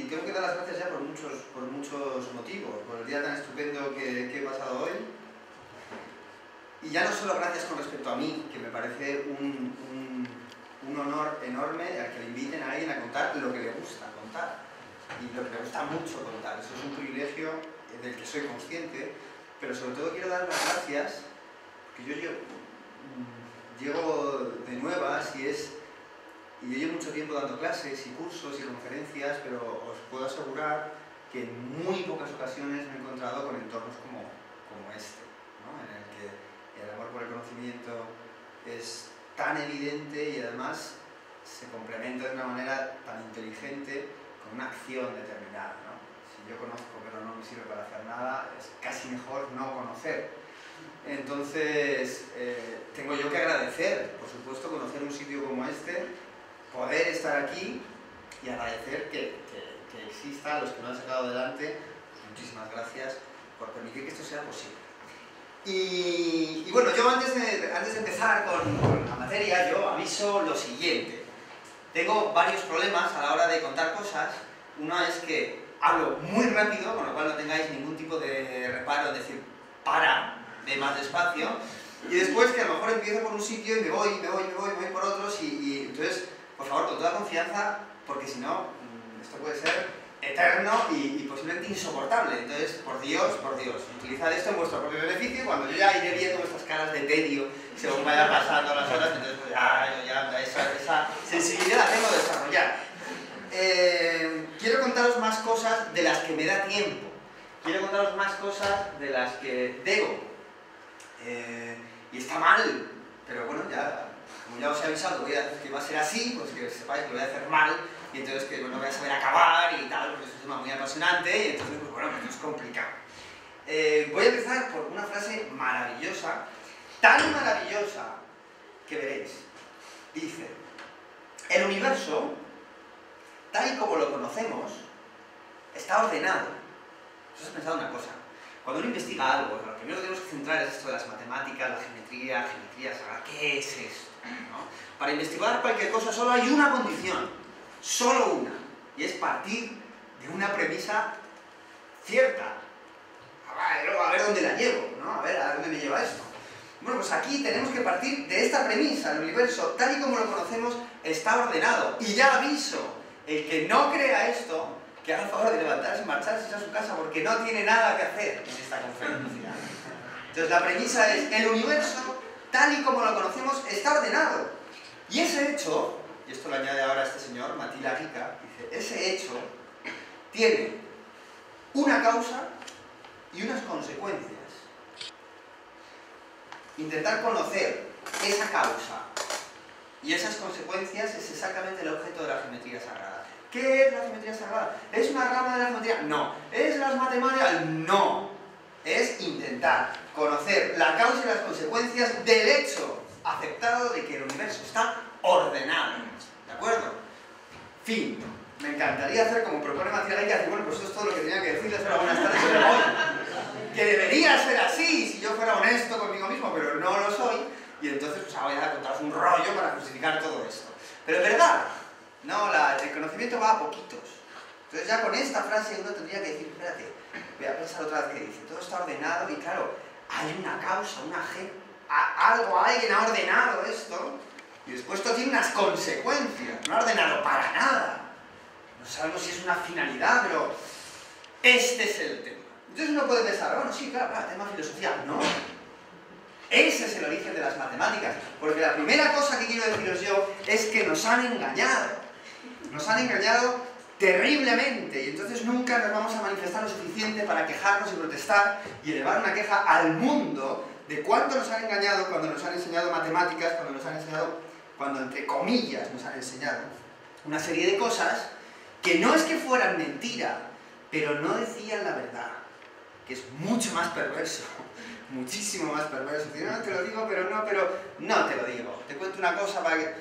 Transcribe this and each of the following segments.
y tengo que dar las gracias ya por muchos motivos, por el día tan estupendo que he pasado hoy. Y ya no solo gracias con respecto a mí, que me parece un honor enorme a que le inviten a alguien a contar lo que le gusta contar. Y lo que me gusta mucho contar. Eso es un privilegio del que soy consciente, pero sobre todo quiero dar las gracias, porque yo llego de nuevas y yo llevo mucho tiempo dando clases y cursos y conferencias, pero os puedo asegurar que en muy pocas ocasiones me he encontrado con entornos como este, ¿no? En el que el amor por el conocimiento es tan evidente y además se complementa de una manera tan inteligente con una acción determinada, ¿no? Si yo conozco pero no me sirve para hacer nada, es casi mejor no conocer. Entonces, tengo yo que agradecer, por supuesto, conocer un sitio como este, poder estar aquí y agradecer que exista, a los que lo han sacado adelante. Muchísimas gracias por permitir que esto sea posible. Y bueno, yo antes de empezar con la materia, yo aviso lo siguiente. Tengo varios problemas a la hora de contar cosas. Uno es que hablo muy rápido, con lo cual no tengáis ningún tipo de reparo en decir para, ve más despacio. Y después que a lo mejor empiezo por un sitio y me voy por otros y entonces, por favor, con toda confianza, porque si no, esto puede ser eterno y posiblemente insoportable. Entonces, por Dios, utilizad esto en vuestro propio beneficio. Cuando yo ya iré viendo vuestras caras de tedio según vayan pasando las horas, entonces pues esa sensibilidad la tengo desarrollada. Quiero contaros más cosas de las que me da tiempo. Quiero contaros más cosas de las que debo. Y está mal, pero bueno, como ya os he avisado que va a ser así, pues que sepáis que lo voy a hacer mal, y entonces que no voy a saber acabar y tal, porque es un tema muy apasionante, y entonces, pues bueno, pues es complicado. Voy a empezar por una frase maravillosa, tan maravillosa que veréis. Dice: el universo, tal y como lo conocemos, está ordenado. ¿Os has pensado una cosa? Cuando uno investiga algo, lo primero que tenemos que centrar es esto de las matemáticas, la geometría sagrada. ¿Qué es esto? ¿No? Para investigar cualquier cosa solo hay una condición, solo una, y es partir de una premisa cierta. A ver dónde la llevo, ¿no? A ver a dónde me lleva esto. Bueno, pues aquí tenemos que partir de esta premisa. El universo, tal y como lo conocemos, está ordenado. Y ya aviso, el que no crea esto, que haga el favor de levantarse y marcharse a su casa porque no tiene nada que hacer en esta conferencia. Entonces la premisa es: el universo, tal y como lo conocemos, está ordenado. Y ese hecho, y esto lo añade ahora este señor, Matila Rica, dice: ese hecho tiene una causa y unas consecuencias. Intentar conocer esa causa y esas consecuencias es exactamente el objeto de la geometría sagrada. ¿Qué es la geometría sagrada? ¿Es una rama de la geometría? No. ¿Es las matemáticas? No. Es intentar conocer la causa y las consecuencias del hecho aceptado de que el universo está ordenado. ¿De acuerdo? Fin. Me encantaría hacer como propone Matila Rica, decir: bueno, pues esto es todo lo que tenía que decirles, pero buenas tardes y hoy. Que debería ser así si yo fuera honesto conmigo mismo, pero no lo soy, y entonces pues voy a contaros un rollo para justificar todo esto. Pero es verdad, no, el conocimiento va a poquitos. Entonces ya con esta frase uno tendría que decir: espérate, voy a pensar otra vez que dice, todo está ordenado y claro, hay una causa, alguien ha ordenado esto, y después esto tiene unas consecuencias, no ha ordenado para nada. No sabemos si es una finalidad, pero este es el tema. Entonces uno puede pensar: bueno, sí, claro, tema filosofía. No. Ese es el origen de las matemáticas. Porque la primera cosa que quiero deciros yo es que nos han engañado. Nos han engañado terriblemente. Y entonces nunca nos vamos a manifestar lo suficiente para quejarnos y protestar y elevar una queja al mundo de cuánto nos han engañado cuando nos han enseñado matemáticas, cuando entre comillas nos han enseñado una serie de cosas que no es que fueran mentira, pero no decían la verdad. Que es mucho más perverso, muchísimo más perverso. No te lo digo, pero no te lo digo. Te cuento una cosa para que...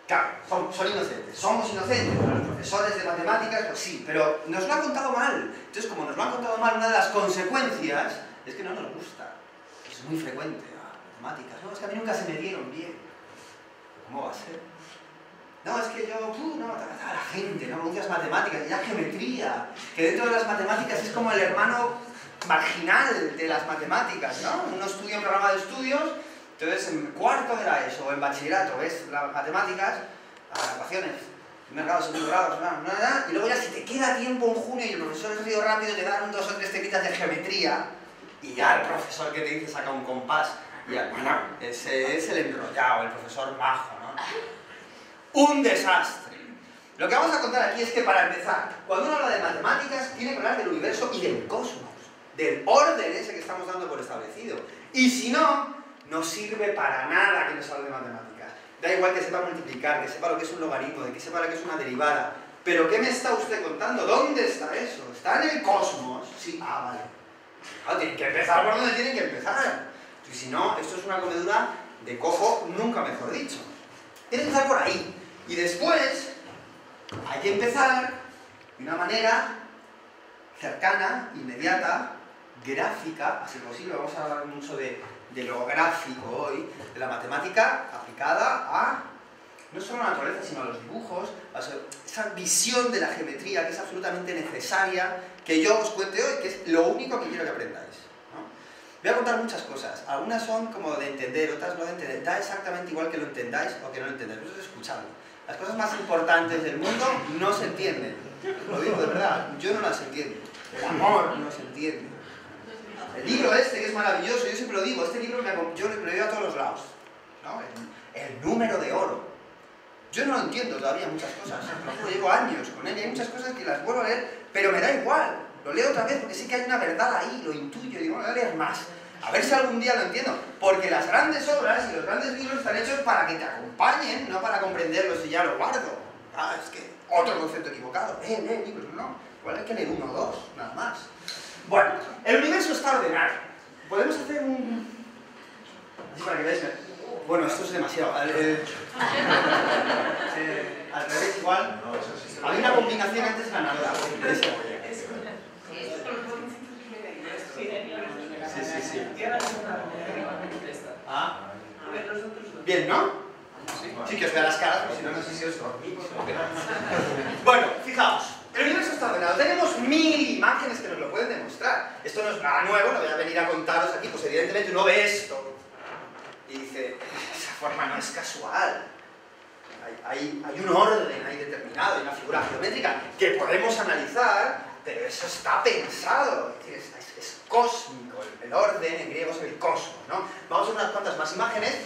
Claro, son inocentes, somos inocentes, los profesores de matemáticas, pues sí, pero nos lo han contado mal. Entonces, como nos lo han contado mal, una de las consecuencias es que no nos gusta. Es muy frecuente, matemáticas. No, es que a mí nunca se me dieron bien. ¿Cómo va a ser? No, es que yo, no, la gente, no me gustan las matemáticas, y la geometría, que dentro de las matemáticas es como el hermano marginal de las matemáticas, ¿no? Uno estudia un programa de estudios, entonces en cuarto de la ESO o en bachillerato ves las matemáticas, las ecuaciones, primer grado, segundo grado, y luego ya si te queda tiempo en junio y el profesor ha sido rápido, te dan 2 o 3 temitas de geometría, y ya el profesor que te dice saca un compás, y ya, bueno, ese es el enrollado, el profesor majo, ¿no? Un desastre. Lo que vamos a contar aquí es que, para empezar, cuando uno habla de matemáticas, tiene que hablar del universo y del cosmos, del orden ese que estamos dando por establecido. Y si no, no sirve para nada que nos hable de matemáticas. Da igual que sepa multiplicar, que sepa lo que es un logaritmo, que sepa lo que es una derivada. Pero ¿qué me está usted contando? ¿Dónde está eso? ¿Está en el cosmos? Sí, vale. Claro, tienen que empezar por donde tienen que empezar. Y si no, esto es una comedura de cojo, nunca mejor dicho. Tienen que empezar por ahí. Y después hay que empezar de una manera cercana, inmediata, gráfica, si posible. Vamos a hablar mucho de lo gráfico hoy, de la matemática aplicada a no solo a la naturaleza, sino a los dibujos, a esa visión de la geometría que es absolutamente necesaria que yo os cuente hoy, que es lo único que quiero que aprendáis, ¿no? Voy a contar muchas cosas, algunas son como de entender, otras no de entender, da exactamente igual que lo entendáis o que no lo entendáis, eso es escucharlo. Las cosas más importantes del mundo no se entienden, lo digo de verdad, yo no las entiendo, el amor no se entiende. El libro este, que es maravilloso, yo siempre lo digo, este libro yo lo leo a todos los lados, ¿no? El número de oro. Yo no lo entiendo todavía muchas cosas, lo llevo años con él y hay muchas cosas que las vuelvo a leer, pero me da igual, lo leo otra vez porque sé que hay una verdad ahí, lo intuyo y digo, voy a leer más, a ver si algún día lo entiendo, porque las grandes obras y los grandes libros están hechos para que te acompañen, no para comprenderlos y ya lo guardo. Ah, es que otro concepto equivocado, libros, no, igual hay que leer 1 o 2, nada más. Bueno, el universo está ordenado. Podemos hacer un... así para que veáis. Bueno, esto es demasiado. Al revés igual. Había una combinación antes ganadora. Sí. Ah. Bien, ¿no? Sí, que os vea las caras, porque si no, no sé si os dormimos. Bueno, fijaos. El universo está ordenado. Tenemos 1000 imágenes que nos lo pueden demostrar. Esto no es nada nuevo, no voy a venir a contaros aquí. Pues evidentemente uno ve esto y dice, esa forma no es casual. Hay un orden ahí determinado, hay una figura geométrica que podemos analizar, pero eso está pensado. Es decir, es cósmico. El orden en griego es el cosmos, ¿no? Vamos a ver unas cuantas más imágenes.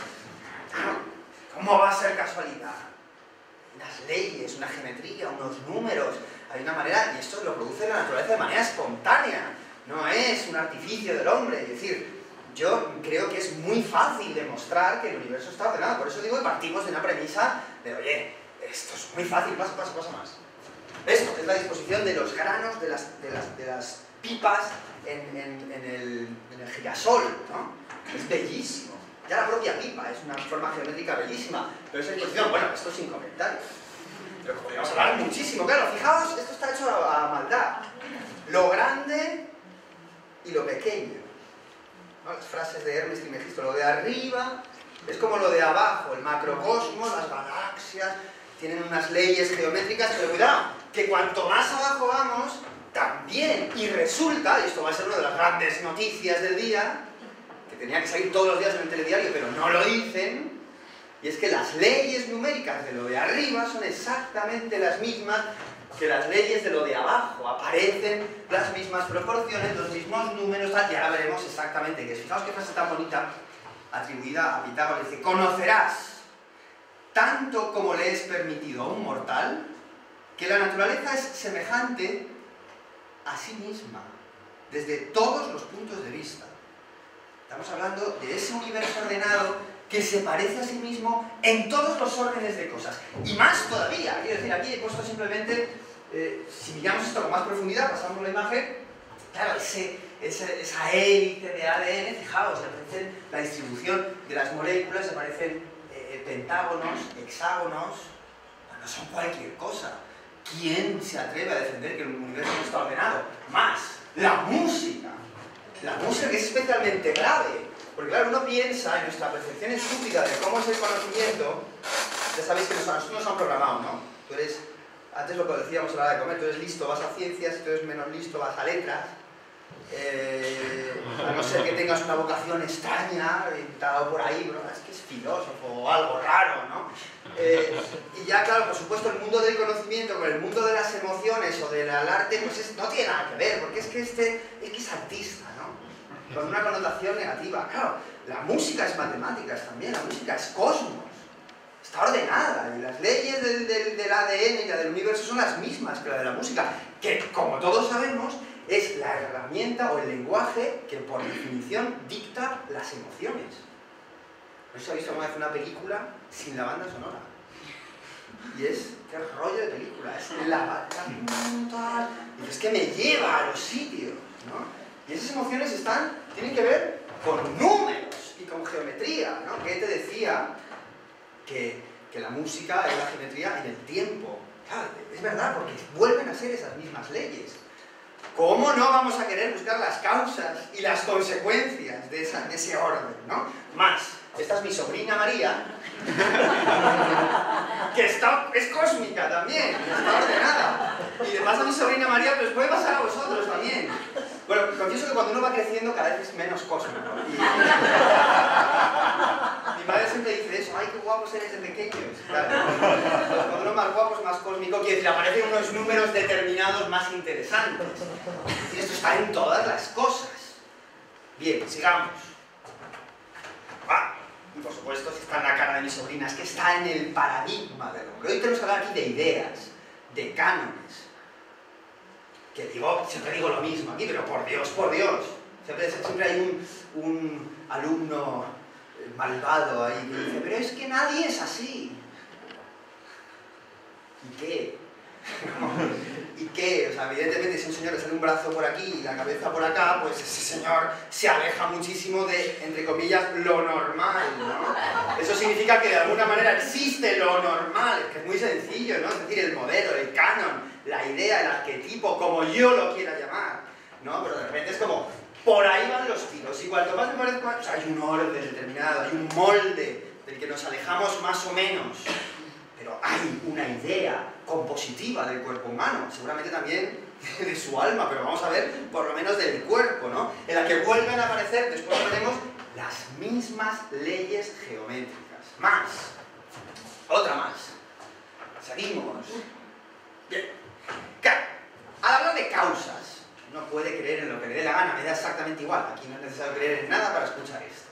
¿Cómo va a ser casualidad? Unas leyes, una geometría, unos números, hay una manera, y esto lo produce la naturaleza de manera espontánea, no es un artificio del hombre. Es decir, yo creo que es muy fácil demostrar que el universo está ordenado, por eso digo que partimos de una premisa de, oye, esto es muy fácil, pasa más. Esto es la disposición de los granos de las pipas en el girasol, ¿no? Es bellísimo. Ya la propia pipa es una forma geométrica bellísima, pero esa disposición, bueno, esto sin comentarios. Pero podríamos hablar muchísimo, claro, fijaos, esto está hecho a maldad. Lo grande y lo pequeño, ¿no? Las frases de Hermes y Megisto, lo de arriba es como lo de abajo, el macrocosmos, las galaxias, tienen unas leyes geométricas, pero cuidado, que cuanto más abajo vamos, también, y resulta, y esto va a ser una de las grandes noticias del día, que tenía que salir todos los días en el telediario, pero no lo dicen, y es que las leyes numéricas de lo de arriba son exactamente las mismas que las leyes de lo de abajo. Aparecen las mismas proporciones, los mismos números, y ahora veremos exactamente qué es. Fijaos qué frase tan bonita, atribuida a Pitágoras, dice, conocerás, tanto como le es permitido a un mortal, que la naturaleza es semejante a sí misma, desde todos los puntos de vista. Estamos hablando de ese universo ordenado que se parece a sí mismo en todos los órdenes de cosas. Y más todavía, quiero decir, aquí he puesto simplemente, si miramos esto con más profundidad, pasamos la imagen, claro, esa élite de ADN, fijaos, aparecen la distribución de las moléculas, aparecen pentágonos, hexágonos, no son cualquier cosa. ¿Quién se atreve a defender que el universo no está ordenado? Más, la música. La música, que es especialmente grave, porque claro, uno piensa en nuestra percepción estúpida de cómo es el conocimiento, ya sabéis que nosotros nos han programado, ¿no? Tú eres, antes lo decíamos a la hora de comer, tú eres listo, vas a ciencias, si tú eres menos listo, vas a letras. A no ser que tengas una vocación extraña, te ha dado por ahí, bro, es que es filósofo o algo raro, ¿no? Y ya, claro, por supuesto, el mundo del conocimiento con el mundo de las emociones o del arte, pues no tiene nada que ver, porque es que es artista, ¿no? Con una connotación negativa. Claro, la música es matemáticas también, la música es cosmos, está ordenada, y las leyes del ADN y la del universo son las mismas que la de la música, que, como todos sabemos, es la herramienta o el lenguaje que, por definición, dicta las emociones. ¿No se ha visto alguna vez una película sin la banda sonora? Y es, qué rollo de película, es la banda, y es que me lleva a los sitios, ¿no? Y esas emociones tienen que ver con números y con geometría, ¿no? Que te decía que la música es la geometría en el tiempo. Claro, es verdad, porque vuelven a ser esas mismas leyes. ¿Cómo no vamos a querer buscar las causas y las consecuencias de ese orden, ¿no? Más, esta es mi sobrina María, que es cósmica también, está ordenada. Y le pasa a mi sobrina María, pero os puede pasar a vosotros también. Bueno, confieso que cuando uno va creciendo cada vez es menos cósmico. Mi madre siempre dice eso, ¡ay, qué guapos eres de pequeños! Claro. Cuando uno más guapo es más cósmico, quiere decir, aparecen unos números determinados más interesantes. Y esto está en todas las cosas. Bien, sigamos. Y por supuesto, si está en la cara de mi sobrina, es que está en el paradigma del hombre. Hoy tenemos que hablar aquí de ideas, de cánones. Que siempre digo lo mismo aquí, pero por Dios, siempre hay un alumno malvado ahí que dice, pero es que nadie es así. ¿Y qué? ¿Y qué? O sea, evidentemente si un señor le sale un brazo por aquí y la cabeza por acá, pues ese señor se aleja muchísimo de, entre comillas, lo normal, ¿no? Eso significa que de alguna manera existe lo normal, que es muy sencillo, ¿no? Es decir, el modelo, el canon, la idea, el arquetipo, como yo lo quiera llamar, ¿no? Pero de repente es como, por ahí van los tiros, y cuanto más me parezca, o sea, hay un orden determinado, hay un molde del que nos alejamos más o menos, pero hay una idea compositiva del cuerpo humano, seguramente también de su alma, pero vamos a ver por lo menos del cuerpo, ¿no? En la que vuelven a aparecer, después veremos, las mismas leyes geométricas. Más. Otra más. Seguimos. Bien. Al hablar de causas, uno puede creer en lo que le dé la gana, me da exactamente igual, aquí no es necesario creer en nada para escuchar esto.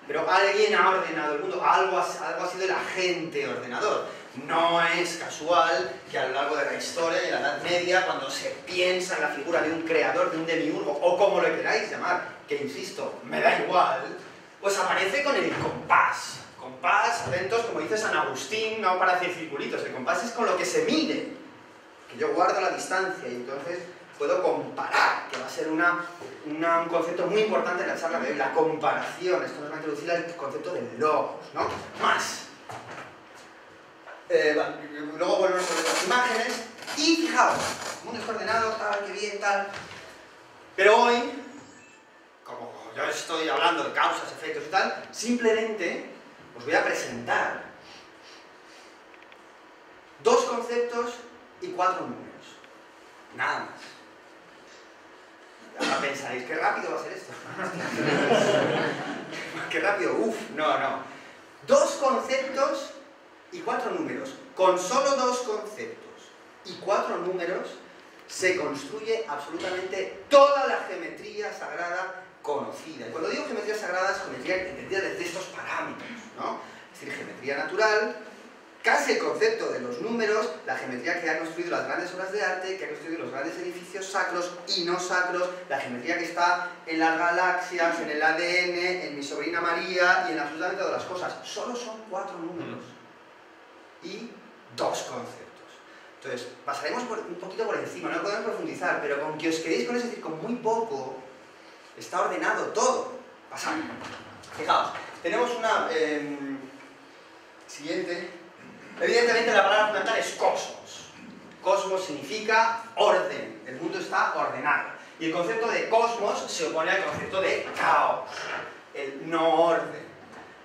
Pero alguien ha ordenado el mundo, algo ha sido el agente ordenador. No es casual que a lo largo de la historia y en la Edad Media, cuando se piensa en la figura de un creador, de un demiurgo, o como lo queráis llamar, que insisto, me da igual, pues aparece con el compás. Compás, atentos, como dice San Agustín, no para hacer circulitos, el compás es con lo que se mide, que yo guardo la distancia y entonces puedo comparar, que va a ser un concepto muy importante en la charla de hoy, la comparación. Esto nos va a introducir al concepto del logos, ¿no? Más. Luego volvemos sobre las imágenes y fijaos, el mundo está ordenado, tal, qué bien, tal. Pero hoy, como yo estoy hablando de causas, efectos y tal, simplemente os voy a presentar 2 conceptos y 4 números. Nada más. Ahora pensaréis, qué rápido va a ser esto. Qué rápido, no. 2 conceptos y 4 números. Con solo 2 conceptos y 4 números se construye absolutamente toda la geometría sagrada conocida. Y cuando digo geometría sagrada, es geometría entendida desde estos parámetros, ¿no? Es decir, geometría natural, casi el concepto de los números, la geometría que ha construido las grandes obras de arte, que ha construido los grandes edificios sacros y no sacros, la geometría que está en las galaxias, en el ADN, en mi sobrina María y en absolutamente todas las cosas. Solo son 4 números y 2 conceptos. Entonces, pasaremos un poquito por encima, no podemos profundizar, pero con que os quedéis con eso, es decir, con muy poco, está ordenado todo. Pasamos. Fijaos, tenemos una siguiente. Evidentemente la palabra fundamental es cosmos. Cosmos significa orden, el mundo está ordenado. Y el concepto de cosmos se opone al concepto de caos, el no orden.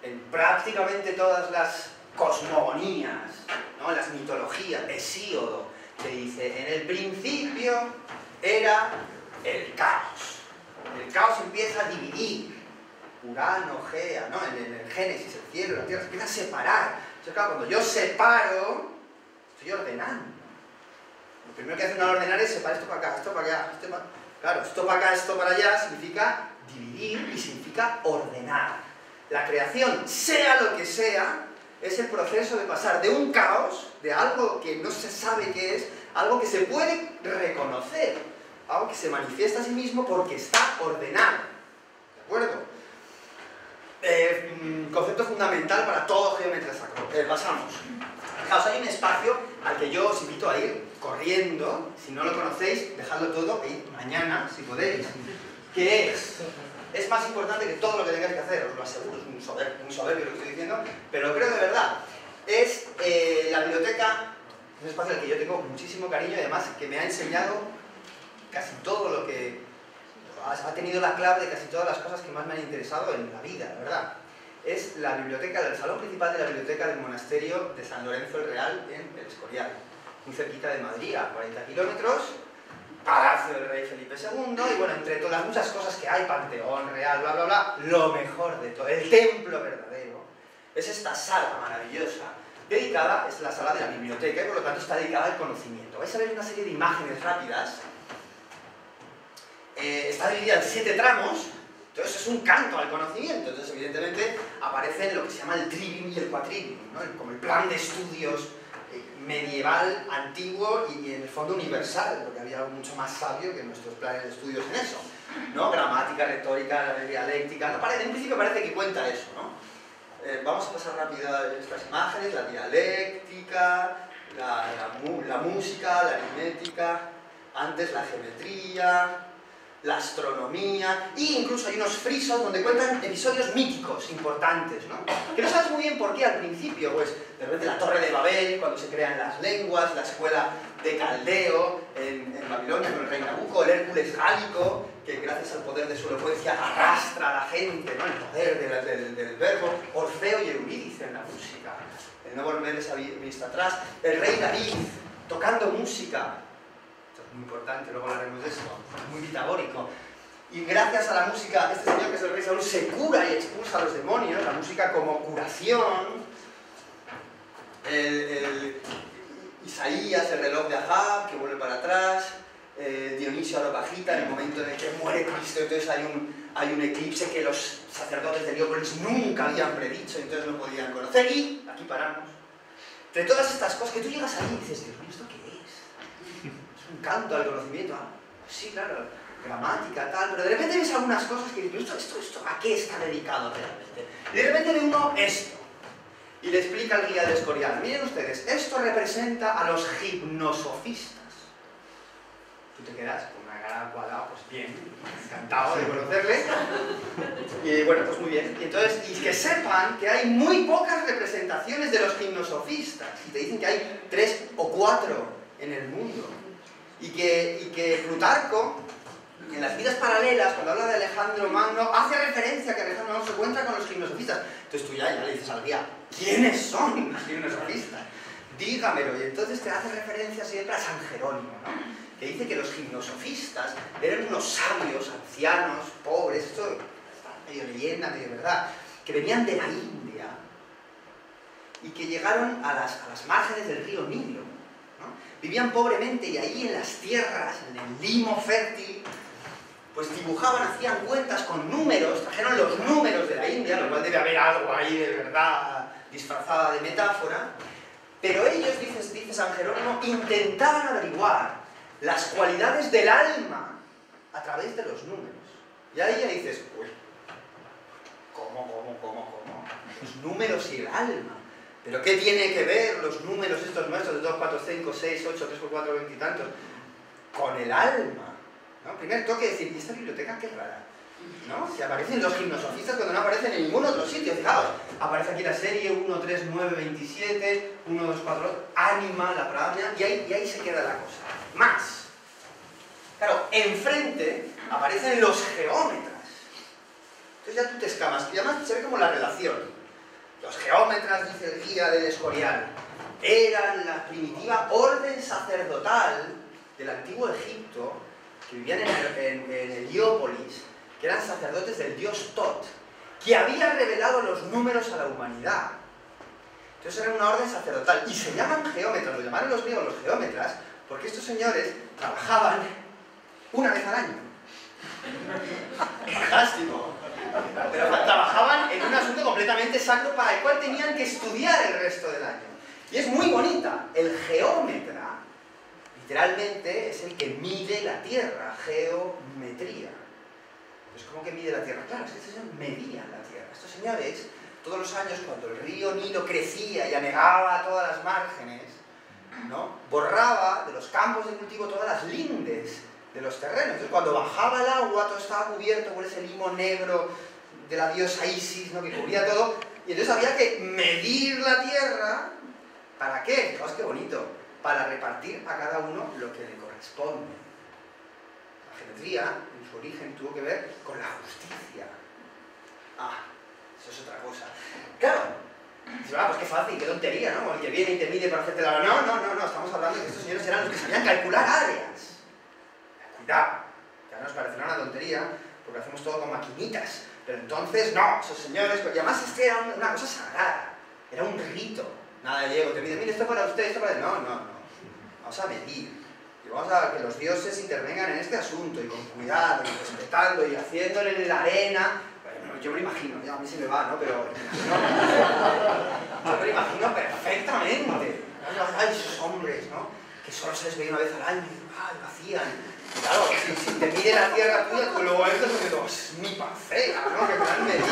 En prácticamente todas las cosmogonías, ¿no? Las mitologías, Hesíodo, que dice, en el principio era el caos. El caos empieza a dividir, Urano, Gea, ¿no? En el Génesis, el cielo, la tierra, se empieza a separar. Entonces, claro, cuando yo separo, estoy ordenando. Lo primero que hacen al ordenar es separar esto para acá, esto para allá, esto para... Claro, esto para acá, esto para allá, significa dividir y significa ordenar. La creación, sea lo que sea, es el proceso de pasar de un caos, de algo que no se sabe qué es, a algo que se puede reconocer, algo que se manifiesta a sí mismo porque está ordenado. ¿De acuerdo? Concepto fundamental para todo geometría sacro. Pasamos. Fijaos, hay un espacio al que yo os invito a ir corriendo. Si no lo conocéis, dejadlo todo e id mañana, si podéis. ¿Qué es? Es más importante que todo lo que tengáis que hacer, os lo aseguro. Es muy soberbio lo que estoy diciendo, pero creo de verdad. Es la biblioteca, un espacio al que yo tengo muchísimo cariño y además que me ha enseñado casi todo lo que... ha tenido la clave de casi todas las cosas que más me han interesado en la vida, la verdad. Es la biblioteca, el salón principal de la biblioteca del monasterio de San Lorenzo el Real en El Escorial, muy cerquita de Madrid, a 40 kilómetros, Palacio del Rey Felipe II, y bueno, entre todas las muchas cosas que hay, Panteón Real, bla, bla, bla, lo mejor de todo, el templo verdadero, es esta sala maravillosa, dedicada, es la sala de la biblioteca, y por lo tanto está dedicada al conocimiento. Vais a ver una serie de imágenes rápidas. Está dividida en 7 tramos, entonces es un canto al conocimiento. Entonces, evidentemente, aparecen lo que se llama el trivium y el quadrivium, ¿no? Como el plan de estudios medieval, antiguo y en el fondo universal, porque había algo mucho más sabio que nuestros planes de estudios en eso, ¿no? Gramática, retórica, la dialéctica, no parece, en principio parece que cuenta eso, ¿no? Vamos a pasar rápido estas imágenes: la dialéctica, la música, la aritmética, antes la geometría, la astronomía, e incluso hay unos frisos donde cuentan episodios míticos importantes, ¿no? Que no sabes muy bien por qué al principio, pues de repente la Torre de Babel, cuando se crean las lenguas, la escuela de Caldeo en Babilonia con el rey Nabucco, el Hércules gálico, que gracias al poder de su elocuencia arrastra a la gente, ¿no? El poder del verbo, Orfeo y Eurídice en la música, el no volver esa vista atrás, el rey David tocando música, muy importante, luego hablaremos de esto, muy pitagórico. Y gracias a la música, este señor que es el rey Saúl se cura y expulsa a los demonios, la música como curación. Isaías, el reloj de Ahab, que vuelve para atrás. Dionisio Areopagita, en el momento en el que muere Cristo, entonces hay un eclipse que los sacerdotes de Heliópolis nunca habían predicho, entonces no podían conocer. Y aquí paramos. Entre todas estas cosas que tú llegas ahí y dices, Dios mío, ¿esto qué es? Un canto al conocimiento, sí, claro, gramática, tal, pero de repente ves algunas cosas que dices, ¿esto a qué está dedicado realmente? Y de repente ve uno esto, y le explica el guía del Escorial. Miren ustedes, esto representa a los gimnosofistas. Tú te quedas con una cara cuadrada, pues bien, encantado de conocerle. Y bueno, pues muy bien. Y que sepan que hay muy pocas representaciones de los gimnosofistas, y te dicen que hay 3 o 4 en el mundo. Y que Plutarco, en las vidas paralelas, cuando habla de Alejandro Magno, hace referencia a que Alejandro Magno se encuentra con los gimnosofistas. Entonces tú ya le dices al guía, ¿quiénes son los gimnosofistas? Dígamelo. Y entonces te hace referencia siempre a San Jerónimo, ¿no? Que dice que los gimnosofistas eran unos sabios, ancianos, pobres, esto está medio leyenda, medio verdad, que venían de la India y que llegaron a las márgenes del río Nilo. Vivían pobremente y ahí en las tierras, en el limo fértil, pues dibujaban, hacían cuentas con números, trajeron los números de la India, lo cual debe haber algo ahí de verdad disfrazada de metáfora, pero ellos, dice San Jerónimo, intentaban averiguar las cualidades del alma a través de los números. Y ahí ya dices, uy, ¿cómo? Los números y el alma. ¿Pero qué tiene que ver los números estos nuestros de 2, 4, 5, 6, 8, 3 por 4, 20 y tantos con el alma? ¿No? Primero tengo que decir, ¿y esta biblioteca qué rara? ¿No? Si aparecen los gimnosofistas cuando no aparecen en ningún otro sitio, fijaos. Aparece aquí la serie 1, 3, 9, 27, 1, 2, 4, Ánima, la Pradamia, y ahí se queda la cosa. Más. Claro, enfrente aparecen los geómetras. Entonces ya tú te escamas, y además se ve como la relación. Los geómetras, dice el guía del Escorial, eran la primitiva orden sacerdotal del antiguo Egipto, que vivían en Heliópolis, que eran sacerdotes del dios Tot, que había revelado los números a la humanidad. Entonces era una orden sacerdotal, y se llaman geómetras, lo llamaron los griegos los geómetras, porque estos señores trabajaban una vez al año. Fantástico. Pero trabajaban en un asunto completamente sacro para el cual tenían que estudiar el resto del año. Y es muy bonita. El geómetra, literalmente, es el que mide la Tierra, geometría. Pues ¿cómo que mide la Tierra? Claro, es que estos señores medían la Tierra. Estos señores, todos los años, cuando el río Nilo crecía y anegaba todas las márgenes, ¿no?, borraba de los campos de cultivo todas las lindes de los terrenos. Entonces, cuando bajaba el agua, todo estaba cubierto por ese limo negro de la diosa Isis, ¿no?, que cubría todo, y entonces había que medir la tierra. ¿Para qué? Fijaos qué bonito. Para repartir a cada uno lo que le corresponde. La geometría, en su origen, tuvo que ver con la justicia. Ah, eso es otra cosa. Claro, dice, pues qué fácil, qué tontería, ¿no? El que viene y te mide para hacerte la... No, estamos hablando de que estos señores eran los que sabían calcular áreas. Cuidado, ya nos parecerá una tontería, porque hacemos todo con maquinitas. Pero entonces, no, esos señores... Y además es que era una cosa sagrada, era un rito. Nada de Diego, te mide, mire, esto para usted, esto para... No. Vamos a medir. Y vamos a que los dioses intervengan en este asunto, y con cuidado, y respetando, y haciéndole en la arena... Bueno, yo me lo imagino, ya a mí se me va, ¿no? Pero... yo me lo imagino perfectamente. Ay, esos hombres, ¿no?, que solo se les veía una vez al año, y lo hacían. Claro, si te mide la tierra tuya, tú luego entras y dices, es mi parcela, ¿no?, que me han medido.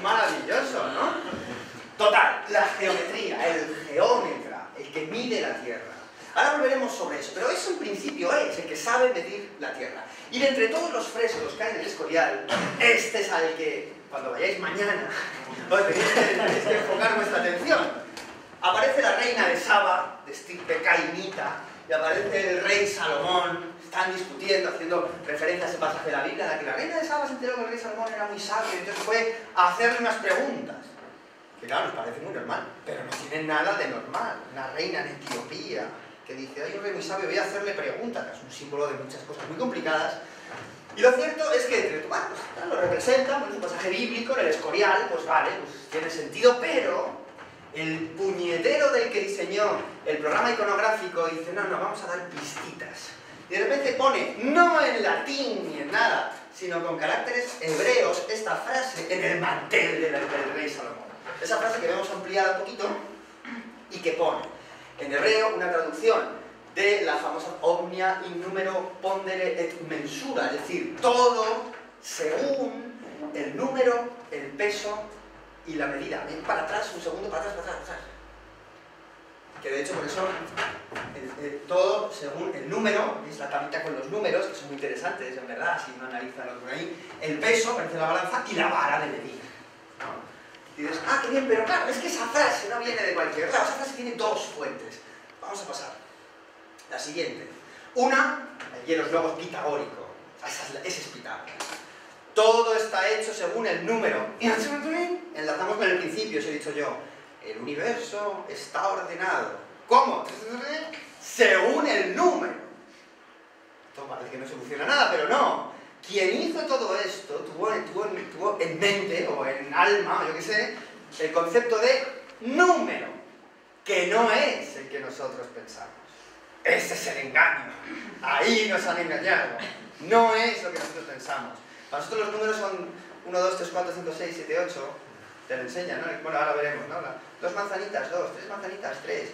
Maravilloso, ¿no? Total, la geometría, el geómetra, el que mide la tierra. Ahora volveremos sobre eso, pero eso en principio es el que sabe medir la tierra. Y de entre todos los frescos que hay en el Escorial, este es al que, cuando vayáis mañana, tenéis que enfocar vuestra atención. Aparece la reina de Saba, de estirpe cainita, y aparece el rey Salomón. Están discutiendo, haciendo referencia a ese pasaje de la Biblia, en la que la reina de Saba se enteró que el rey Salomón era muy sabio, y entonces fue a hacerle unas preguntas. Que claro, nos parece muy normal, pero no tiene nada de normal. Una reina en Etiopía que dice, hay un rey muy sabio, voy a hacerle preguntas, que es un símbolo de muchas cosas muy complicadas. Y lo cierto es que, bueno, pues, lo representan, es un pasaje bíblico, en el Escorial, pues vale, pues tiene sentido, pero el puñetero del que diseñó el programa iconográfico dice, no, vamos a dar pistitas. Y de repente pone, no en latín ni en nada, sino con caracteres hebreos, esta frase en el mantel del rey Salomón. Esa frase que vemos ampliada un poquito y que pone en hebreo una traducción de la famosa omnia in numero pondere et mensura, es decir, todo según el número, el peso y la medida. Ven para atrás, un segundo, para atrás. Que de hecho por eso todo según el número, es la tablita con los números, que son muy interesantes, en verdad, si uno analiza lo que por ahí, el peso, parece la balanza, y la vara de medir, ¿no? Y dices, qué bien, pero claro, es que esa frase no viene de cualquier lado, esa frase tiene dos fuentes. Vamos a pasar. La siguiente. Una, el hielos nuevos pitagórico. Ese es Pitágoras. Todo está hecho según el número. Y enlazamos con el principio, os he dicho yo. El universo está ordenado. ¿Cómo? Según el número. Esto parece que no soluciona nada, pero no. Quien hizo todo esto tuvo en mente, o en alma, o yo qué sé, el concepto de número, que no es el que nosotros pensamos. Ese es el engaño. Ahí nos han engañado. No es lo que nosotros pensamos. Para nosotros los números son 1, 2, 3, 4, 5, 6, 7, 8. Te lo enseñan, ¿no? Bueno, ahora veremos, ¿no? 2 manzanitas, 2, 3 manzanitas, 3.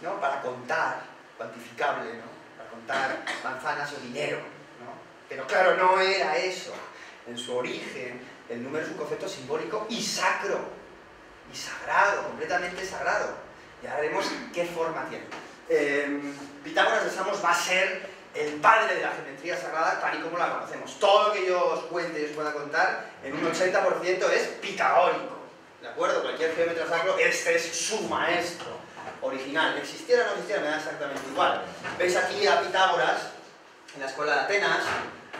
¿No? Para contar, cuantificable, ¿no? Para contar manzanas o dinero, ¿no? Pero claro, no era eso. En su origen, el número es un concepto simbólico y sacro. Y sagrado, completamente sagrado. Y ahora veremos qué forma tiene. Pitágoras de Samos va a ser el padre de la geometría sagrada tal y como la conocemos. Todo lo que yo os cuente y os pueda contar, en un 80% es pitagórico. ¿De acuerdo? Cualquier geómetra sacro, este es su maestro original. Existiera o no existiera, me da exactamente igual. Veis aquí a Pitágoras, en la escuela de Atenas,